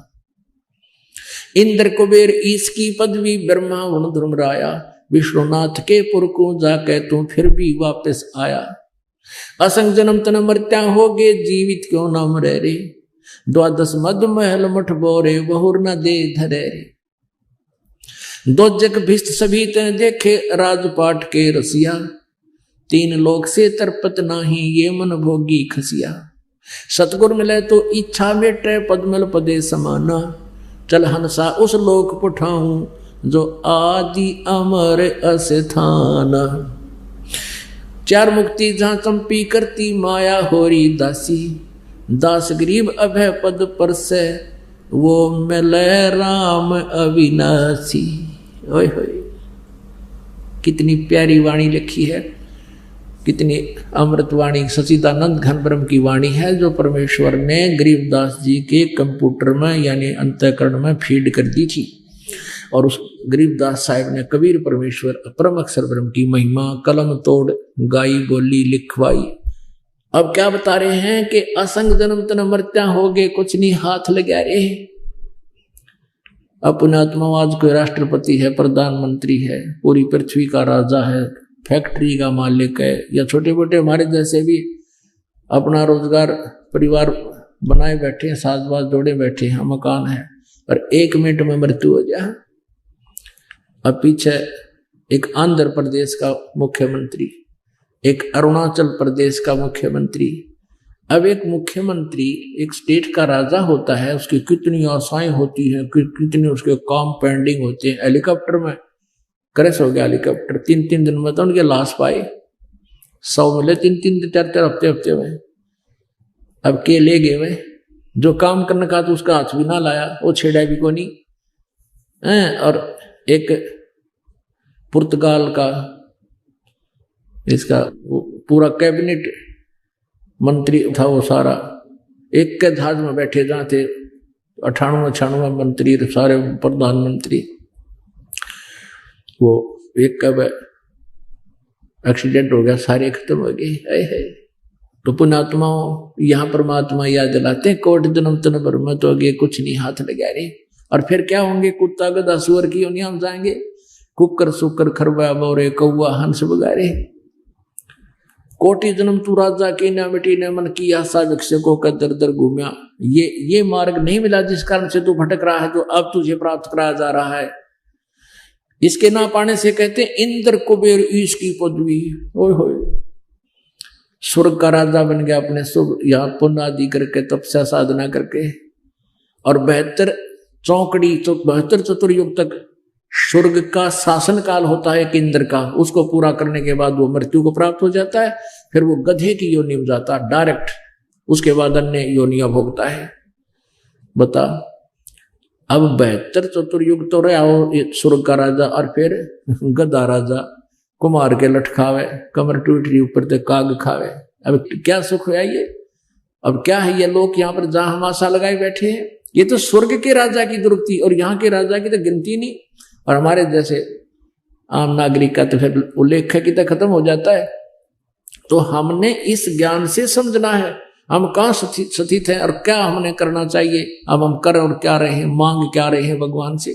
इंद्र कुबेर ईश की पदवी, ब्रह्मा वरुण धर्मराया, विष्णुनाथ के पुर को जाके तू फिर भी वापस आया। असंग जन्म तन मरत्या होगे, जीवित क्यों ना मरे रे, द्वादश मद महल मठ बोरे, बहुर न दे धरे रे। दो जग भिष्ट सभी तन देखे, राजपाट के रसिया, तीन लोक से तरपत नाही, ये मन भोगी खसिया। सतगुर मिले तो इच्छा मेटे, पद्मल पदे समाना, चल हंसा उस लोक पठाऊं, जो आदि अमर अस्थाना। चार मुक्ति जहां चंपी करती, माया होरी दासी, दास गरीब अभय पद पर से, वो मिले राम अविनाशी। ओए होए, कितनी प्यारी वाणी लिखी है, कितनी अमृत वाणी, सचिदानंद घन ब्रह्म की वाणी है, जो परमेश्वर ने गरीबदास जी के कंप्यूटर में यानी अंतःकरण में फीड कर दी थी। और उस गरीबदास साहिब ने कबीर परमेश्वर परम अक्षर ब्रह्म की महिमा कलम तोड़ गाई, बोली, लिखवाई। अब क्या बता रहे हैं कि असंग जन्म तन मरत्या होगे, कुछ नहीं हाथ लगा रे। अपने आत्मा आज कोई राष्ट्रपति है, प्रधानमंत्री है, पूरी पृथ्वी का राजा है, फैक्ट्री का मालिक है, या छोटे मोटे हमारे जैसे भी अपना रोजगार परिवार बनाए बैठे हैं, साथ बात जोड़े बैठे हैं, मकान है, और 1 मिनट में मृत्यु हो जाए। अब पीछे एक आंध्र प्रदेश का मुख्यमंत्री, एक अरुणाचल प्रदेश का मुख्यमंत्री। अब एक मुख्यमंत्री एक स्टेट का राजा होता है, उसकी कितनी आशाएं होती हैं, कितने उसके काम पेंडिंग होते हैं। हेलीकॉप्टर में क्रैश हो गया हेलीकॉप्टर, 3-3 दिन में तो उनके लाश पाए, 100 मिले 3-3 4-4 हफ्ते में। अब के ले गए वे, जो काम करने का तो उसका हाथ भी ना लाया, वो छेड़ा भी को नहीं। और एक पुर्तगाल का इसका पूरा कैबिनेट मंत्री था, वो सारा एक के जहाज में बैठे जहाँ थे 98-96 मंत्री, सारे प्रधानमंत्री, वो एक का एक्सीडेंट हो गया, सारे खत्म हो गए। तो पुण्यात्माओं यहाँ परमात्मा याद दिलाते हैं, कोट जन्म तन भर में तो आगे कुछ नहीं हाथ लगा रे। और फिर क्या होंगे, कुत्ता गधा सुअर की योनियां हम जाएंगे, कुकर सुकर खरबा बोरे, कौआ हंस बगारे। कोटि जन्म तू राजा की न मिटी न मन की आशा, भिक्षकों का दर दर घूमिया। ये मार्ग नहीं मिला जिस कारण से तू भटक रहा है, जो अब तुझे प्राप्त कराया जा रहा है। इसके ना पाने से कहते हैं इंद्र कुबेर ईश की पदवी। ओए होए, स्वर्ग का राजा बन गया अपने शुभ यहाँ पुण्य आदि करके, तपस्या साधना करके, और 72 चौकड़ी तो 72 चतुर्युग तक स्वर्ग का शासन काल होता है कि इंद्र का, उसको पूरा करने के बाद वो मृत्यु को प्राप्त हो जाता है। फिर वो गधे की योनि में जाता है डायरेक्ट, उसके बाद अन्य योनियां भोगता है। बता, अब 72 चतुर्युग तो रहा हो स्वर्ग का राजा, और फिर गधा राजा कुमार के लठ खावे, कमर टूटी ऊपर से काग खावे। अब क्या सुख है ये? अब क्या है ये लोग यहाँ पर जहां हम आशा लगाए बैठे हैं? ये तो स्वर्ग के राजा की दुर्गति, और यहाँ के राजा की तो गिनती नहीं। और हमारे जैसे आम नागरिक का तो फिर उल्लेख की तो खत्म हो जाता है। तो हमने इस ज्ञान से समझना है हम कहाँ स्थित हैं और क्या हमने करना चाहिए। अब हम कर और क्या रहे हैं, मांग क्या रहे हैं भगवान से।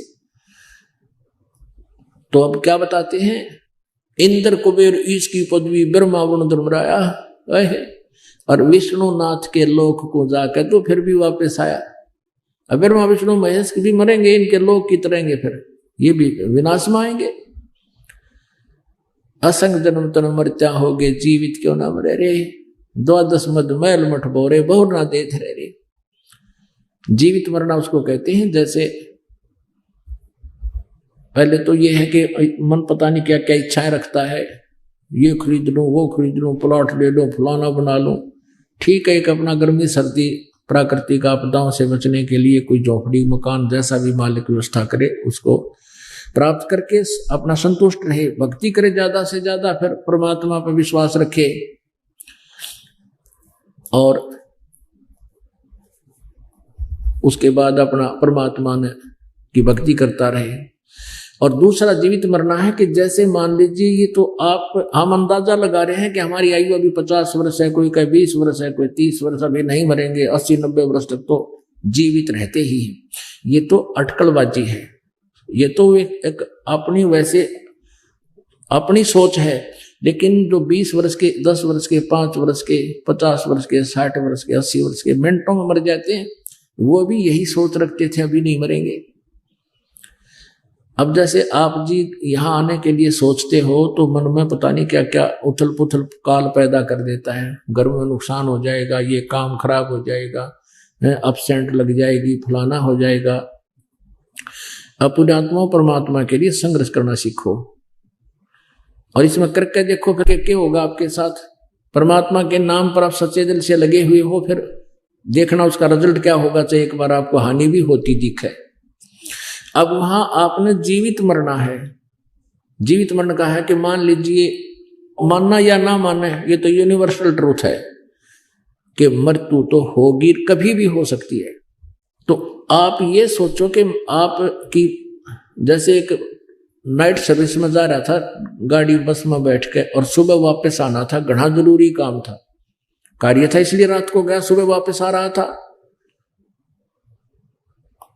तो अब क्या बताते हैं, इंद्र कुबेर ईश की पदवी ब्रह्मा वरुण धर्मराया, और विष्णुनाथ के लोक को जाकर तो फिर भी वापस आया। अब ब्रह्मा विष्णु महेश भी मरेंगे, इनके लोक की तरेंगे, फिर ये भी विनाश में आएंगे। असंग जन्म तन मरत्या होगे, जीवित क्यों ना मरे रे, 12 मद मैल मठ बोरे बहु ना देथ रहे रे। जीवित मरना उसको कहते हैं जैसे पहले तो ये है कि मन पता नहीं क्या क्या इच्छाएं रखता है, ये खरीद लूं, वो खरीद लूं, प्लॉट ले लूं, फलाना बना लूं। ठीक है, एक अपना गर्मी सर्दी प्राकृतिक आपदाओं से बचने के लिए कोई झोपड़ी मकान जैसा भी मालिक व्यवस्था करे, उसको प्राप्त करके अपना संतुष्ट रहे, भक्ति करे ज्यादा से ज्यादा, फिर परमात्मा पर विश्वास रखे और उसके बाद अपना परमात्मा ने की भक्ति करता रहे। और दूसरा जीवित मरना है कि जैसे मान लीजिए ये तो हम अंदाजा लगा रहे हैं कि हमारी आयु अभी 50 वर्ष है, कोई कहे 20 वर्ष है, कोई 30 वर्ष, अभी नहीं मरेंगे, 80-90 वर्ष तक तो जीवित रहते ही हैं। ये तो अटकलबाजी है, ये तो एक अपनी वैसे अपनी सोच है। लेकिन जो 20 वर्ष के, 10 वर्ष के, 5 वर्ष के, 50 वर्ष के, 60 वर्ष के, 80 वर्ष के मिनटों में मर जाते हैं, वो भी यही सोच रखते थे अभी नहीं मरेंगे। अब जैसे आप जी यहाँ आने के लिए सोचते हो तो मन में पता नहीं क्या क्या उथल पुथल काल पैदा कर देता है, घर में नुकसान हो जाएगा, ये काम खराब हो जाएगा, अपसेंट लग जाएगी, फलाना हो जाएगा। अब पुण्यात्मा परमात्मा के लिए संघर्ष करना सीखो और इसमें करके देखो फिर क्या होगा आपके साथ। परमात्मा के नाम पर आप सच्चे दिल से लगे हुए हो, फिर देखना उसका रिजल्ट क्या होगा, चाहे एक बार आपको हानि भी होती दिखे। अब वहां आपने जीवित मरना है। जीवित मरना का है कि मान लीजिए, मानना या ना मानना, ये तो यूनिवर्सल ट्रूथ है कि मृत्यु तो होगी, कभी भी हो सकती है। तो आप ये सोचो कि आपकी जैसे एक नाइट सर्विस में जा रहा था गाड़ी बस में बैठ के और सुबह वापस आना था, घना जरूरी काम था, कार्य था, इसलिए रात को गया, सुबह वापस आ रहा था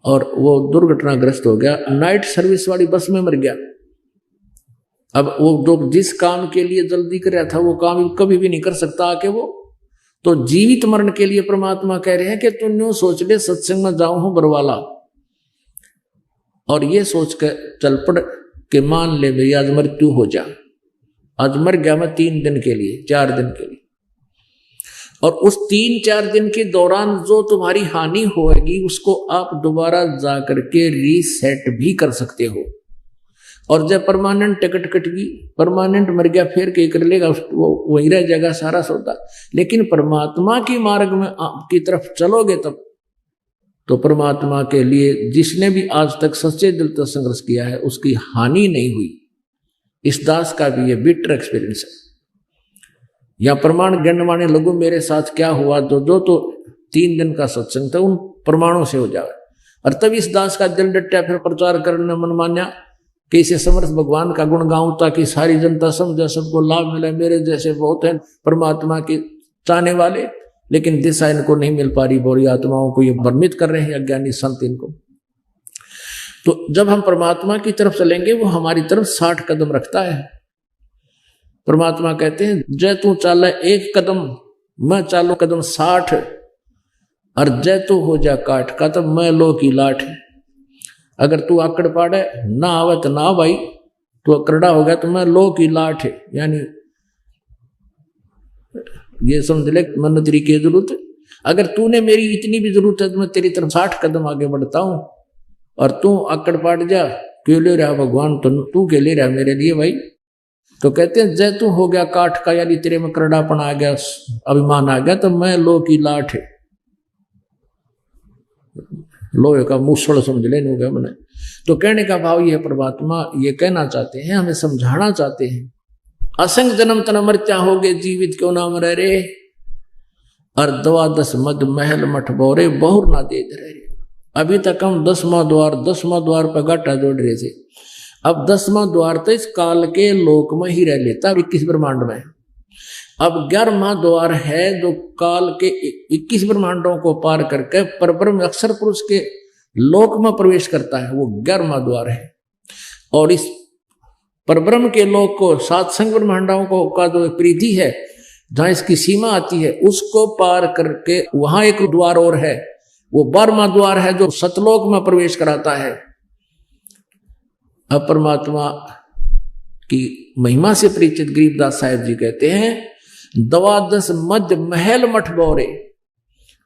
और वो दुर्घटनाग्रस्त हो गया, नाइट सर्विस वाली बस में मर गया। अब वो जो जिस काम के लिए जल्दी कर रहा था वो काम कभी भी नहीं कर सकता आके वो। तो जीवित मरण के लिए परमात्मा कह रहे हैं कि तुम न्यू सोच ले सत्संग में जाऊं हूं बरवाला, और ये सोच कर चल पड़ कि मान ले मेरी आज मृत्यु हो जा, आज मर गया मैं 3 दिन के लिए, 4 दिन के लिए, और उस 3-4 दिन के दौरान जो तुम्हारी हानि होगी उसको आप दोबारा जा करके रीसेट भी कर सकते हो। और जब परमानेंट टिकट कट गई, परमानेंट मर गया, फिर क्या कर लेगा, वो वहीं रह जाएगा सारा सौदा। लेकिन परमात्मा के मार्ग में आपकी तरफ चलोगे तब तो परमात्मा के लिए जिसने भी आज तक सच्चे दिल से संघर्ष किया है उसकी हानि नहीं हुई। इस दास का भी ये बिटर एक्सपीरियंस है। या प्रमाण गणवाने लोगों मेरे साथ क्या हुआ, तो 3 दिन का सत्संग था, उन प्रमाणों से हो जाए। और तब इस दास का दिल डट्टा फिर प्रचार करने मन मान्या कि इसे समर्थ भगवान का गुण गाऊं ताकि सारी जनता समझे, सबको लाभ मिले। मेरे जैसे बहुत हैं परमात्मा के चाहने वाले, लेकिन दिशा इनको नहीं मिल पा रही, बोरी आत्माओं को ये भ्रमित कर रहे हैं अज्ञानी संत इनको। तो जब हम परमात्मा की तरफ चलेंगे वो हमारी तरफ 60 कदम रखता है। परमात्मा कहते हैं जय तू चाल 1 कदम, मैं चालू कदम 60, और जय तू हो जा काट का, तब मैं लो की लाठ। अगर तू आकड़ पाड़े ना आवे तो ना भाई, तो करड़ा हो गया तो मैं लो की लाठ है, यानी ये समझ ले मन तेरी की जरूरत। अगर तूने मेरी इतनी भी जरूरत है तो मैं तेरी तरफ 60 कदम आगे बढ़ता हूं, और तू आकड़ पाट जा, क्यों ले रहा भगवान, तो तू के ले रहा मेरे लिए भाई। तो कहते हैं जय तू हो गया काठ का, यानी तेरे में करड़ापन आ गया, अभिमान आ गया, तो मैं लो की लाठ है, लोहे का मूसल समझ लेने हो गया मैंने। तो कहने का भाव ये परमात्मा ये कहना चाहते हैं, हमें समझाना चाहते हैं, असंग जन्म तन मर्त्या हो गए जीवित क्यों ना मरे रे, और 12 मद महल मठ बोरे बहुर ना दे रहे। अभी तक हम 10वां द्वार पर घाटा जोड़ रहे थे, अब 10वां द्वार तो इस काल के लोक में ही रह लेता 21 ब्रह्मांड में। अब 11वां द्वार है जो काल के 21 ब्रह्मांडों को पार करके परब्रह्म अक्षर पुरुष के लोक में प्रवेश करता है, वो 11वां द्वार है। और इस परब्रह्म के लोक को सातसंग ब्रह्मांडों को का जो परिधि है, जहां इसकी सीमा आती है, उसको पार करके वहां एक द्वार और है, वो 12वां द्वार है जो सतलोक में प्रवेश कराता है। अब परमात्मा की महिमा से परिचित गरीबदास साहिब जी कहते हैं 12 मध्य महल मठ बोरे,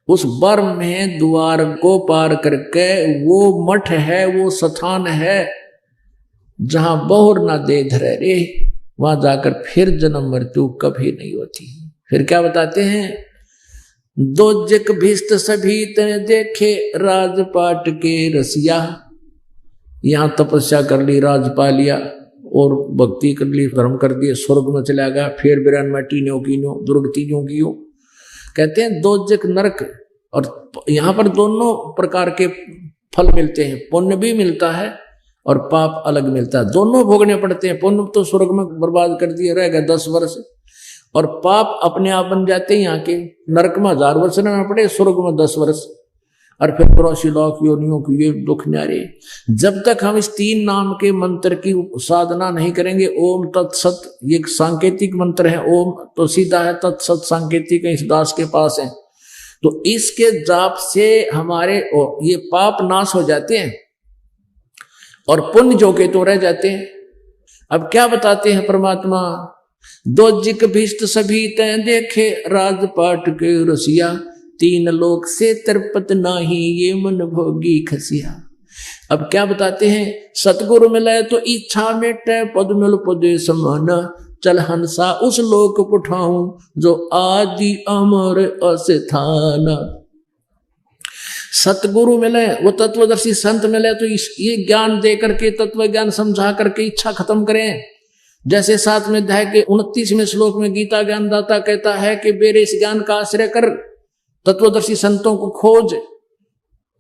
उस बर्म में द्वार को पार करके वो मठ है, वो स्थान है जहां बहुर ना दे धरे रे, वहां जाकर फिर जन्म मृत्यु कभी नहीं होती। फिर क्या बताते हैं, दो जक भिस्त सभी तने देखे राजपाट के रसिया, यहां तपस्या कर ली, राज पा लिया और भक्ति कर ली, धर्म कर दिए, स्वर्ग में चला गया, फिर बिरन में टीनो कीनो दुर्गतियों की। कहते हैं दो जक नरक, और यहां पर दोनों प्रकार के फल मिलते हैं, पुण्य भी मिलता है और पाप अलग मिलता है, दोनों भोगने पड़ते हैं। पुण्य तो स्वर्ग में बर्बाद कर दिए, रह गए 10 वर्ष, और पाप अपने आप बन जाते हैं यहाँ के, नरक में 1000 वर्ष रहना पड़े, स्वर्ग में 10 वर्ष, और फिर 83 लाख योनियों की ये दुख न्यारे। जब तक हम इस 3 नाम के मंत्र की साधना नहीं करेंगे, ओम तत्सत ये सांकेतिक मंत्र है, ओम तो सीधा है, तत्सत सांकेतिक इस दास के पास है, तो इसके जाप से हमारे ये पाप नाश हो जाते हैं और पुण्य जो के तो रह जाते हैं। अब क्या बताते हैं परमात्मा, दो जिक भिष्ट सभी तय देखे राजपाट के रसिया, 3 लोक से तरपत नाही ये मन भोगी खसिया। अब क्या बताते हैं, सतगुरु मिले तो इच्छा मेटे पद मिल पदे समाना, चल हंसा उस लोक पुठाऊं जो आदि अमर अस्थाना। सतगुरु मिले, वो तत्वदर्शी संत मिले तो ये ज्ञान दे करके, तत्व ज्ञान समझा करके इच्छा खत्म करें। जैसे 7वें अध्याय के 29वें श्लोक में गीता ज्ञानदाता कहता है कि बेरे इस ज्ञान का आश्रय कर, तत्वदर्शी संतों को खोज,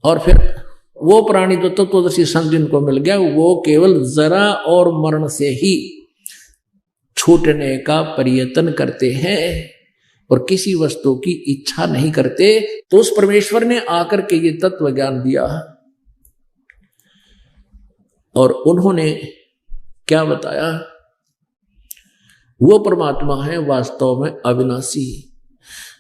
और फिर वो प्राणी जो तत्वदर्शी संत जिनको मिल गया, वो केवल जरा और मरण से ही छूटने का प्रयत्न करते हैं और किसी वस्तु की इच्छा नहीं करते। तो उस परमेश्वर ने आकर के ये तत्व ज्ञान दिया, और उन्होंने क्या बताया, वो परमात्मा है वास्तव में अविनाशी।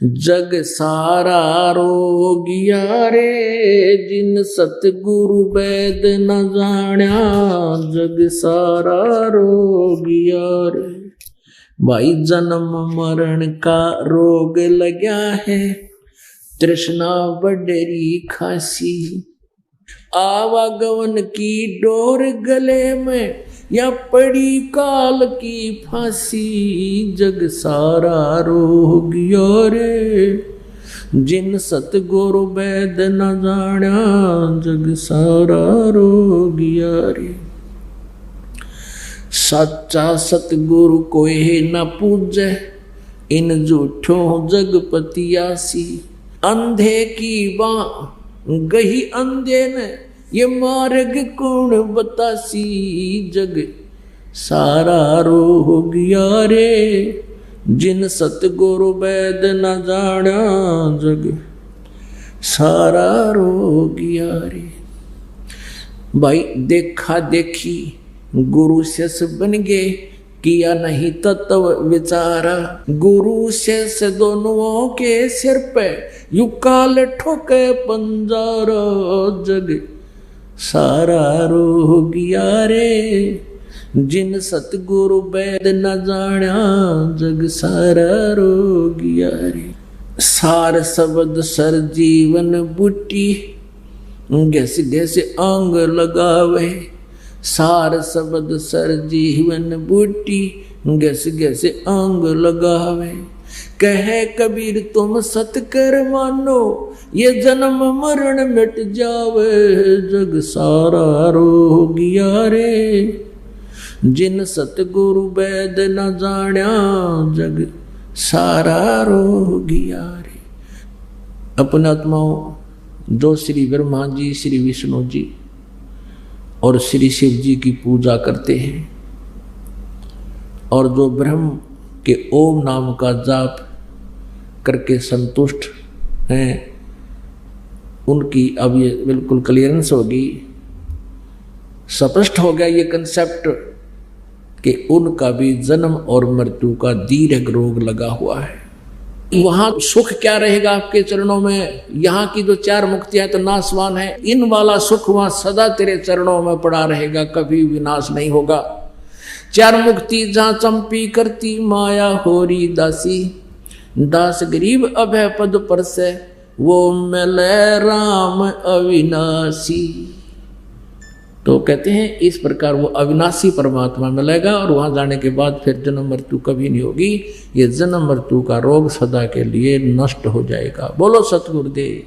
जग सारा रोगिया रे, जिन सतगुरु वैद न जाण्या, जग सारा रोगिया रे। भाई जन्म मरण का रोग लग्या है, तृष्णा बडरी खासी, आवागमन की डोर गले में या पड़ी काल की फांसी, जग सारा रोगिया रे, जिन सतगुरु वैद न जाण्या, जग सारा रोगिया रे। सच्चा सतगुरु कोई न पूजे, इन झूठों जगपतियासी, अंधे की बाँ गही अंधे ने, ये मार्ग कौन बतासी, जग सारा रोगिया रे, जिन सतगुरु वैद न जाना, जग सारा रोगिया रे। भाई देखा देखी गुरु शिष बन गए, किया नहीं तत्व विचारा, गुरु शिष दोनों के सिर पे यू काल ठोके पंजारा, जग सारा रोगिया रे, जिन सतगुरु वैद न जाण्या जग सारा रोगिया रे। सार शब्द सर जीवन बूटी गैस गैस अंग लगावे। सार शब्द सर जीवन बूटी गैस गैस अंग लगावे। कहे कबीर तुम सत कर मानो ये जन्म मरण मिट जावे जग सारा रोगिया रे। जिन सतगुरु वैद न जाण्या जग सारा रोगिया रे। अपने आत्माओं जो श्री ब्रह्मा जी, श्री विष्णु जी और श्री शिव जी की पूजा करते हैं और जो ब्रह्म के ओम नाम का जाप करके संतुष्ट हैं, उनकी अब ये बिल्कुल क्लियरेंस होगी, स्पष्ट हो गया ये कंसेप्ट कि उनका भी जन्म और मृत्यु का दीर्घ रोग लगा हुआ है। वहां सुख क्या रहेगा आपके चरणों में? यहाँ की जो 4 मुक्तियां तो नाशवान है, इन वाला सुख वहां सदा तेरे चरणों में पड़ा रहेगा, कभी विनाश नहीं होगा। 4 मुक्ति जहाँ चंपी करती माया होरी दासी। दास गरीब अभय पद पर से वो मिले राम अविनाशी। तो कहते हैं इस प्रकार वो अविनाशी परमात्मा मिलेगा और वहां जाने के बाद फिर जन्म मृत्यु कभी नहीं होगी। ये जन्म मृत्यु का रोग सदा के लिए नष्ट हो जाएगा। बोलो सतगुरुदेव।